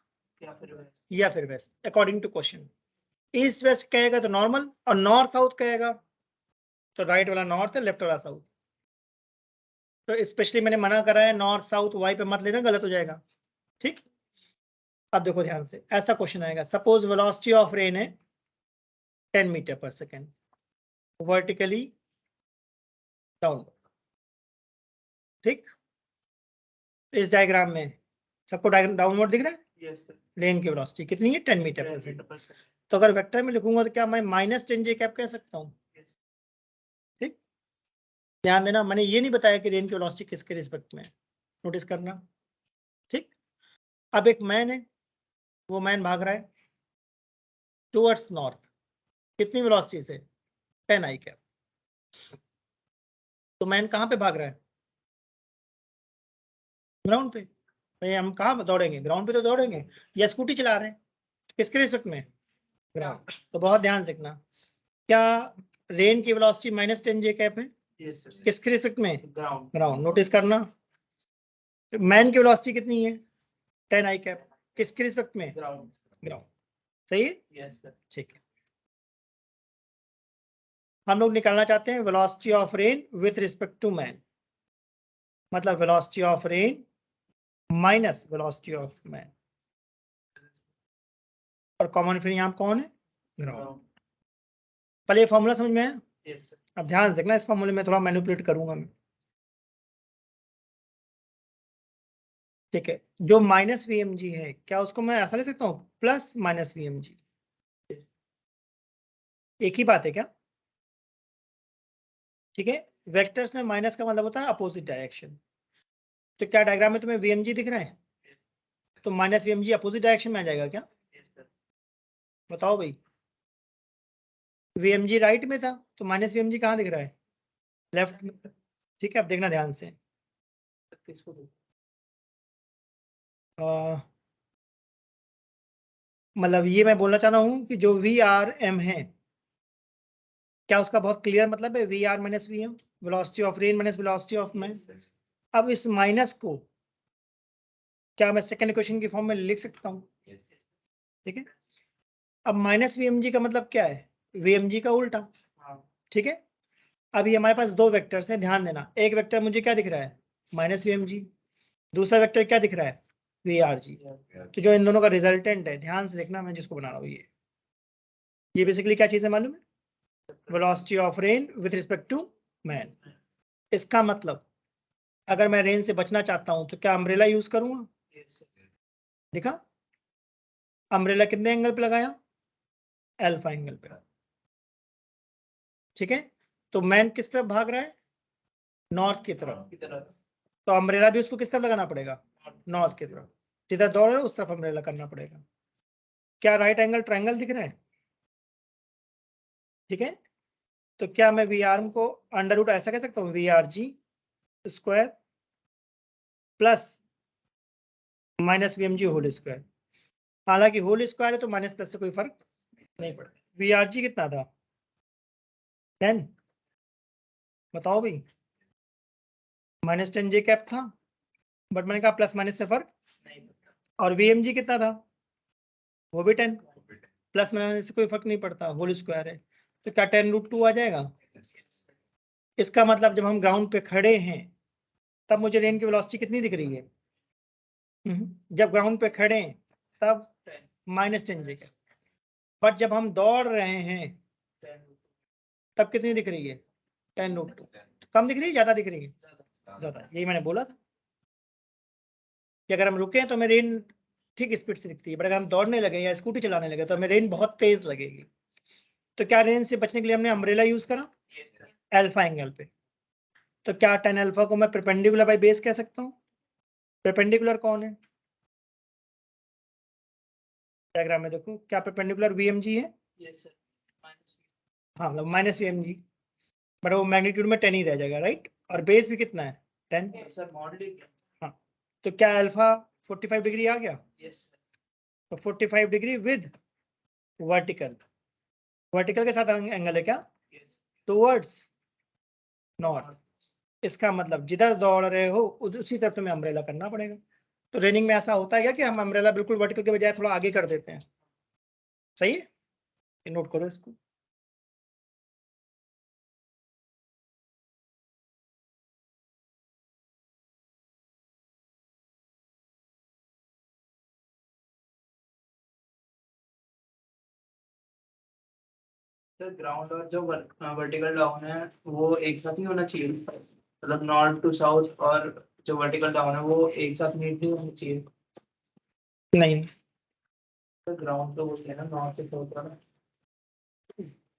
या फिर west, according to question. East west कहेगा तो नॉर्मल, और नॉर्थ साउथ कहेगा तो राइट वाला नॉर्थ है, लेफ्ट वाला साउथ। तो स्पेशली मैंने मना करा है नॉर्थ साउथ वाई पे मत लेना, गलत हो जाएगा। ठीक, अब देखो ध्यान से, ऐसा क्वेश्चन आएगा। सपोज वेलोसिटी ऑफ रेन है 10 मीटर पर सेकेंड, वर्टिकली डाउन। ठीक, इस डायग्राम में सबको डाउनवर्ड दिख रहा है। Yes sir. रेन की वेलोसिटी कितनी है? 10 मीटर पर 10 सेकेंड। Metre per second. तो अगर वेक्टर में लिखूंगा तो क्या मैं -10 जे कैप कह सकता हूँ? ठीक, ध्यान देना, मैंने ये नहीं बताया कि रेन की वेलोसिटी किसके रिस्पेक्ट में है, नोटिस करना। ठीक, अब एक मैन है, वो मैन भाग रहा है टुवर्ड्स नॉर्थ, कितनी वेलोसिटी से? 10 आई कैप। तो मैन कहाँ पे भाग रहा है? ग्राउंड पे। भाई हम कहाँ दौड़ेंगे? ग्राउंड पे तो दौड़ेंगे। या स्कूटी चला रहे हैं, किसके रिस्पेक्ट में? ग्राउंड। तो बहुत ध्यान से देखना, क्या रेन की वेलोसिटी -10 जे कैप है? Yes sir. किसके रिस्पेक्ट में? ग्राउंड। ग्राउंड। नोटिस करना, मैन की वेलोसिटी कितनी है? 10 आई कैप, किसके रिस्पेक्ट में? ग्राउंड। ग्राउंड। सही है? Yes sir. ठीक है, हम लोग निकालना चाहते हैं velocity of rain with respect to man, मतलब velocity of rain minus velocity of man. और कॉमन फिर यहाँ कौन है? ग्राउंड। पहले ये फॉर्मूला समझ में आया? Yes sir. अब ध्यान से देखना, इस फॉर्मूले में थोड़ा मैनिपुलेट करूंगा मैं। ठीक है, जो -VmG है, क्या उसको मैं ऐसा ले सकता हूँ +-VmG? एक ही बात है क्या? ठीक है, वेक्टर्स में माइनस का मतलब होता है अपोजिट डायरेक्शन। तो क्या डायग्राम में तुम्हें VmG दिख रहा है? तो -VmG अपोजिट डायरेक्शन में आ जाएगा क्या? बताओ भाई। VmG राइट में था, तो -VmG कहाँ दिख रहा है? लेफ्ट में। ठीक है, अब देखना ध्यान से। किसको? मतलब ये मैं बोलना चाह रहा हूँ कि जो VRM है, क्या उसका बहुत क्लियर मतलब है VR - VM, velocity of rain minus velocity of man. अब इस माइनस को क्या मैं सेकंड इक्वेशन की फॉर्म में लिख सकता हूँ? ठीक है, अब -VmG का मतलब क्या है? VmG का उल्टा। ठीक है, अभी हमारे पास दो वेक्टर्स हैं, ध्यान देना। एक वेक्टर मुझे क्या दिख रहा है? -VmG। दूसरा वेक्टर क्या दिख रहा है? VRG। तो जो इन दोनों का रिजल्टेंट है, ध्यान से देखना, मैं जिसको बना रहा हूँ ये बेसिकली क्या चीज है मालूम है? Velocity of rain with respect to man. इसका मतलब अगर मैं रेन से बचना चाहता हूं तो क्या अम्ब्रेला यूज करूंगा? देखा, अम्ब्रेला कितने एंगल पे लगाया? अल्फा एंगल पे। ठीक है, तो मैन किस तरफ भाग रहा है? नॉर्थ की तरफ। तो अम्ब्रेला भी उसको किस तरफ लगाना पड़ेगा? नॉर्थ की तरफ। जिधर दौड़ रहा है उस तरफ अम्ब्रेला करना पड़ेगा। क्या राइट एंगल ट्रायंगल दिख रहा है? ठीक है, तो क्या मैं वी आर्म को अंडर रूट ऐसा कह सकता हूँ, VRG square plus -VmG whole square. हालांकि होल स्क्वायर है तो माइनस प्लस से कोई फर्क नहीं पड़ता। VRG कितना था? 10। बताओ भाई। -10 कैप था, बट मैंने कहा प्लस माइनस से फर्क, नहीं पता। और VMG कितना था, वो भी 10, प्लस माइनस से कोई फर्क नहीं पड़ता, होल स्क्वायर है, तो क्या 10√2 आ जाएगा। इसका मतलब जब हम ग्राउंड पे खड़े हैं तब मुझे रेन की वेलोसिटी कितनी दिख रही है, जब ग्राउंड पे खड़े हैं तब -10 J कैप, बट जब हम दौड़ रहे हैं तब कितनी दिख रही है, 10√2। कम दिख रही है, ज्यादा दिख रही है, ज्यादा। यही मैंने बोला था कि अगर हम रुके तो हमें रेन ठीक स्पीड से दिखती है, बट अगर हम दौड़ने लगे या स्कूटी चलाने लगे तो हमें रेन बहुत तेज लगेगी। तो क्या रेन से बचने के लिए हमने अम्ब्रेला यूज करा अल्फा एंगल पे। तो क्या tan अल्फा को मैं परपेंडिकुलर बाई बेस कह सकता हूँ। परपेंडिकुलर कौन है, डायग्राम में देखो, क्या परपेंडिकुलर VMG है, यस सर, माइनस हाँ मतलब -VMG, बट वो मैग्नीट्यूड में 10 ही रह जाएगा, राइट। और बेस भी कितना है, 10। Sir modelling. हाँ, तो क्या अल्फा 45 डिग्री आ गया, यस तो 45 डिग्री विद वर्टिकल, वर्टिकल के साथ एंगल है क्या, यस टुवर्ड्स नॉर्थ। इसका मतलब जिधर दौड़ रहे हो उसी तरफ तुम्हें अम्ब्रेला करना पड़ेगा। तो रेनिंग में ऐसा होता है क्या कि हम अम्ब्रेला बिल्कुल वर्टिकल के बजाय थोड़ा आगे कर देते हैं, सही है, ये नोट करो इसको। सर ग्राउंड और जो वर्टिकल डाउन है वो एक साथ नहीं होना चाहिए, मतलब नॉर्थ टू साउथ, और जो वर्टिकल डाउन है वो एक साथ मीट नहीं होनी चाहिए। नहीं, तो ग्राउंड तो होती है ना नॉर्थ से साउथ वाला।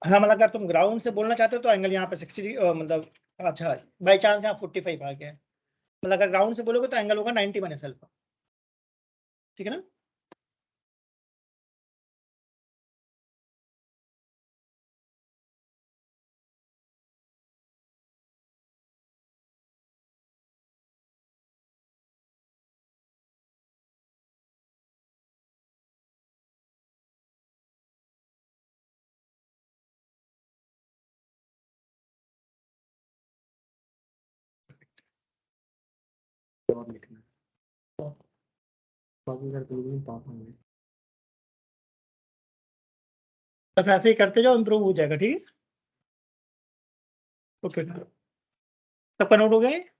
हाँ मतलब अगर तुम ग्राउंड से बोलना चाहते हो तो एंगल यहाँ पे 60 मतलब, अच्छा बाई चांस यहाँ 45 आ गया है, मतलब अगर ग्राउंड से बोलोगे तो एंगल होगा 90 माइनस अल्फा, ठीक है ना। बस ऐसे ही करते जाओ, इम्प्रूव हो जाएगा, ठीक है। ओके, सबका नोट हो गया है?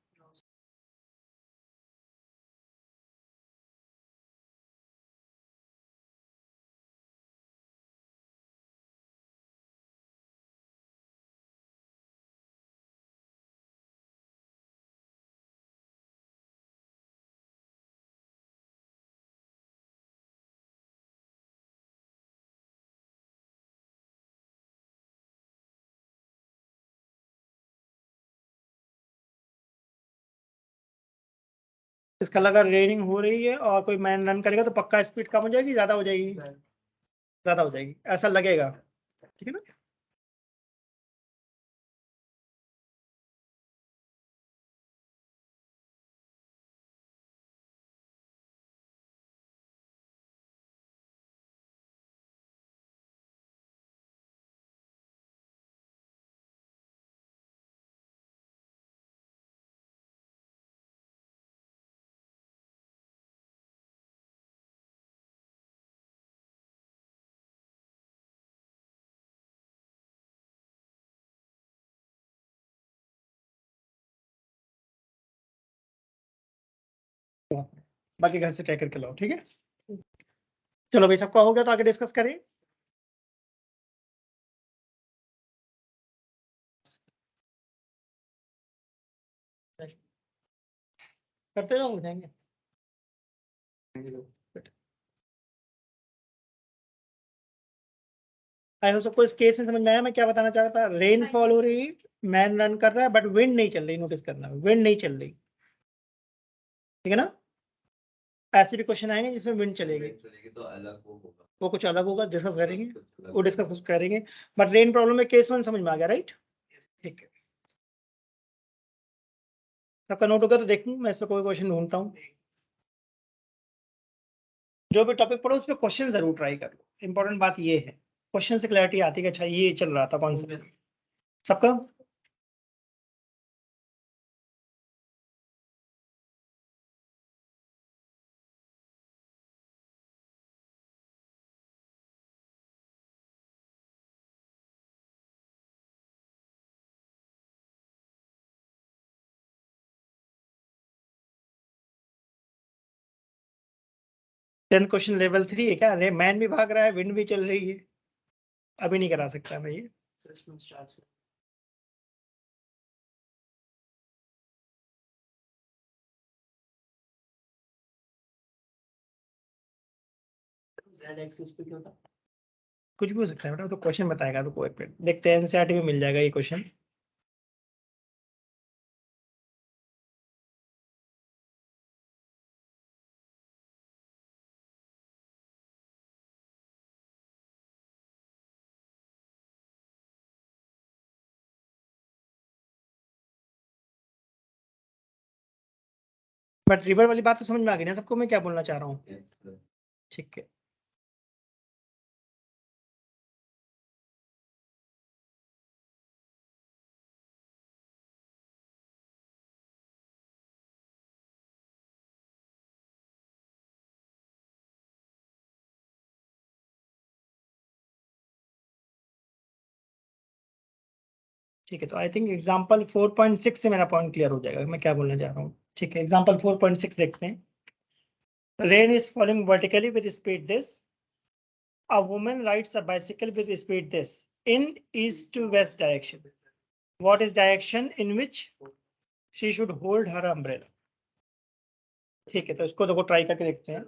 इसका लगा रेनिंग हो रही है और कोई मैन रन करेगा तो पक्का स्पीड कम हो जाएगी, ज्यादा हो जाएगी, ज्यादा हो जाएगी, ऐसा लगेगा, ठीक है ना। बाकी घर से ट्राई करके लाओ, ठीक है। चलो भाई, सबका हो गया तो आगे डिस्कस करें। करते रहो, हो जाएंगे। आई होप सबको इस केस में समझ में आया मैं क्या बताना चाह रहा था। रेन फॉल हो रही, मैन रन कर रहा है, बट विंड नहीं चल रही, नोटिस करना, विंड नहीं चल रही, ठीक है ना। ऐसे भी क्वेश्चन आएंगे जिसमें विंड चलेगी, चलेगी तो अलग वो होगा, वो कुछ अलग होगा, डिस्कस करेंगे, कुछ अलग वो डिस्कस करेंगे। बट रेन प्रॉब्लम में केस 1 समझ में आ गया, राइट, ठीक है। सबका नोट होगा तो देखूं मैं इस पर कोई क्वेश्चन ढूंढता हूँ। जो भी टॉपिक पढ़ो उस पर क्वेश्चन जरूर ट्राई कर लो, इंपॉर्टेंट बात ये है, क्वेश्चन से क्लैरिटी आती है कि अच्छा ये चल रहा था कौन सा। सबका 10 क्वेश्चन लेवल 3 है क्या? अरे मैन भी भाग रहा है, विंड भी चल रही है, अभी नहीं करा सकता मैं ये। Z एक्सिस पे क्यों था? कुछ भी हो सकता है बेटा, तो क्वेश्चन बताएगा, तो कोई देखते हैं, एनसीईआरटी में मिल जाएगा ये क्वेश्चन। बट रिवर वाली बात तो समझ में आ गई ना सबको, मैं क्या बोलना चाह रहा हूँ? Yes, sir. ठीक है। ठीक है, तो आई थिंक एग्जाम्पल 4.6 से मेरा पॉइंट क्लियर हो जाएगा मैं क्या बोलना चाह रहा हूँ। ठीक है, एग्जाम्पल 4.6 देखते हैं। Rain is falling vertically with speed this, a woman rides a bicycle with speed this in east to west direction. What is direction in which she should hold her umbrella? ठीक है, तो इसको देखो try करके देखते हैं।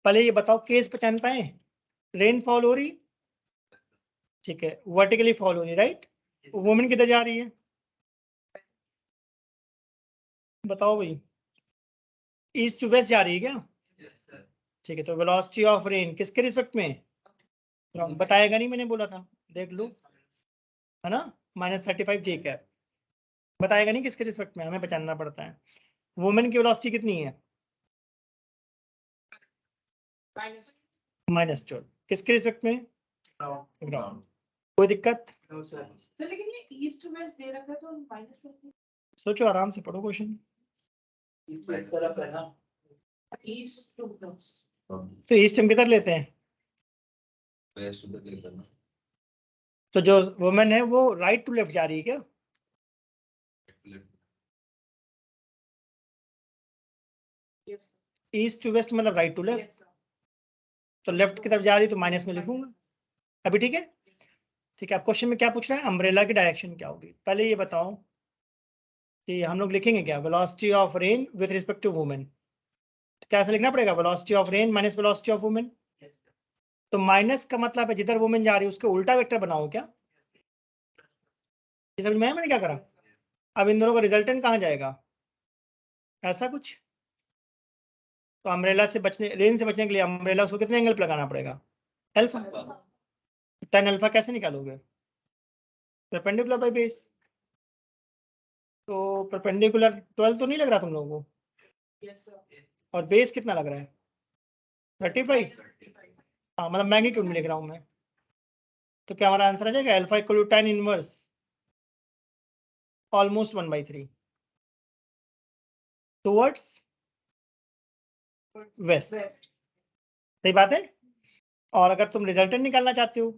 पहले ये बताओ केस पहचान पाए? रेन फॉल हो रही, ठीक है, वर्टिकली फॉल हो रही, राइट? वुमेन किधर जा रही है बताओ भाई? ईस्ट टू वेस्ट जा रही है क्या? Yes, sir. ठीक है, तो वेलोसिटी ऑफ रेन किसके रिस्पेक्ट में? बताएगा नहीं, मैंने बोला था, देख लो, है ना, -35 जे कैप। बताएगा नहीं किसके रिस्पेक्ट में, हमें पहचानना पड़ता है। वुमेन की वेलोसिटी कितनी है? माइनस -12। किसके रिस्पेक्ट में? Ground. ग्राउंड। कोई दिक्कत? No, sir. सर लेकिन ये ईस्ट वेस्ट दे रखा है तो माइनस करते सोचो, आराम से पढ़ो क्वेश्चन। इस तरफ है ना? हैं ईस्ट टू वेस्ट। From तो ईस्ट हम किधर लेते हैं? west to the click करना. तो जो वुमेन है वो राइट टू लेफ्ट जा रही है क्या? Left. Yes east to west मतलब right to left, yes sir तो लेफ्ट की तरफ जा रही है तो माइनस में लिखूंगा। अभी ठीक है? ठीक है, अब क्वेश्चन में क्या पूछ रहा है? अम्ब्रेला की डायरेक्शन क्या होगी? पहले ये बताओ कि हम लोग लिखेंगे क्या? Velocity of rain with respect to women, तो क्या ऐसा लिखना पड़ेगा? Velocity of rain minus velocity of women. तो माइनस का मतलब है जिधर वुमेन जा रही है उसके उल्टा वेक्टर बनाओ क्या? ये समझ में आया मैंने क्या करा? अब इन दोनों का रिजल्टेंट कहाँ जाएगा? ऐसा कुछ। तो अम्ब्रेला से बचने, रेन से बचने के लिए अम्ब्रेला उसको कितने एंगल पे लगाना पड़ेगा? अल्फा। tan अल्फा कैसे निकालोगे? Perpendicular by base. तो परपेंडिकुलर 12 तो नहीं लग रहा तुम लोगों को? यस सर और बेस कितना लग रहा है? 35। हाँ, मतलब मैग्नीट्यूड में लिख रहा हूँ मैं। तो क्या हमारा आंसर आ जाएगा? Alpha equal to tan inverse almost 1/3 towards west. West सही बात है। और अगर तुम रिजल्टेंट निकालना चाहते हो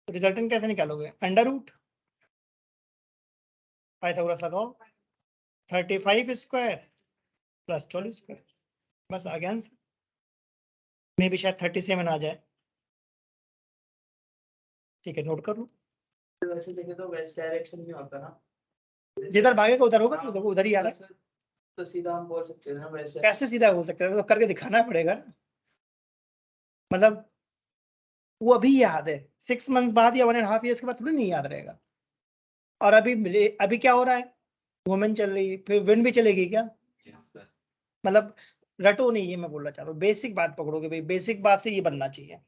तो रिजल्टेंट कैसे निकालोगे? अंडर रूट, पाइथागोरस लगाओ, 35 स्क्वायर प्लस 12 स्क्वायर, बस आ गया आंसर। मे भी शायद 37 आ जाए। ठीक है, नोट कर लो। तो वैसे देखे तो वेस्ट डायरेक्शन में होता ना? जिधर भागेगा उधर होगा, तो देखो उधर ही आ रहा है। सर तो सीधा हम बोल सकते हैं ना वेस्ट। कैसे सीधा हो सकता है? तो करके दिखाना पड़ेगा ना। मतलब वो अभी याद है, 6 मंथ्स बाद या 1.5 ईयर्स के बाद थोड़ी नहीं याद रहेगा। और अभी क्या हो रहा है? वुमेन चल रही है, फिर विंड भी चलेगी क्या? Yes, sir. मतलब रटो नहीं, ये मैं बोलना चाह रहा हूँ, बेसिक बात पकड़ोगे भाई, बेसिक बात से ये बनना चाहिए।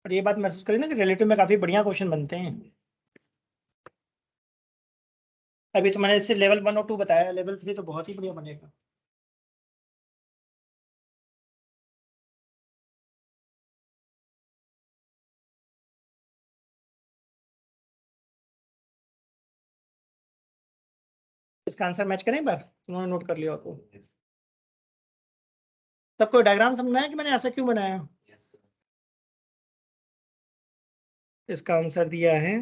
और ये बात महसूस करें ना कि रिलेटिव में काफी बढ़िया क्वेश्चन बनते हैं। अभी तो मैंने इससे लेवल 1 और 2 बताया, लेवल 3 तो बहुत ही बढ़िया बनेगा। इसका आंसर मैच करें एक बार, उन्होंने नोट कर लिया हो तो। Yes. सबको डायग्राम समझ में आया कि मैंने ऐसा क्यों बनाया? Yes, sir. इसका आंसर दिया है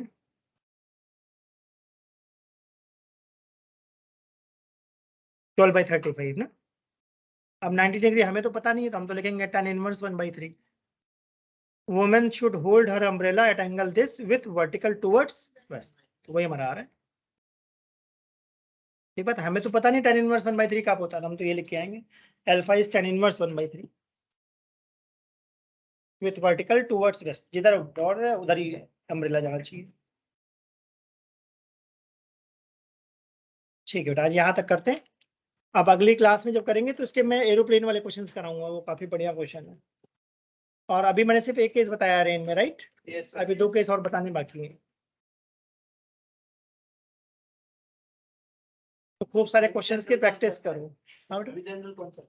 12/35 ना। अब 90 डिग्री हमें तो पता नहीं है, तो हम तो लिखेंगे tan inverse 1/3। Women should hold her umbrella at angle this with vertical towards west, तो वही हमारा आ रहा है। ठीक बात, हमें तो पता नहीं tan इनवर्स 1/3 कब होता है, हम तो ये लिख के आएंगे alpha is tan inverse 1/3 with vertical towards waste, जिधर बॉर्डर है उधर ही अम्ब्रेला जाना चाहिए। ठीक है बेटा, आज यहाँ तक करते हैं। अब अगली क्लास में जब करेंगे तो इसके मैं एरोप्लेन वाले क्वेश्चंस कराऊंगा, वो काफी बढ़िया क्वेश्चन है। और अभी मैंने सिर्फ एक केस बताया रेन में, राइट? Yes, sir. अभी 2 केस और बताने बाकी हैं। तो खूब सारे क्वेश्चंस की प्रैक्टिस करो। हाँ बेटा? अभी जनरल कौन सा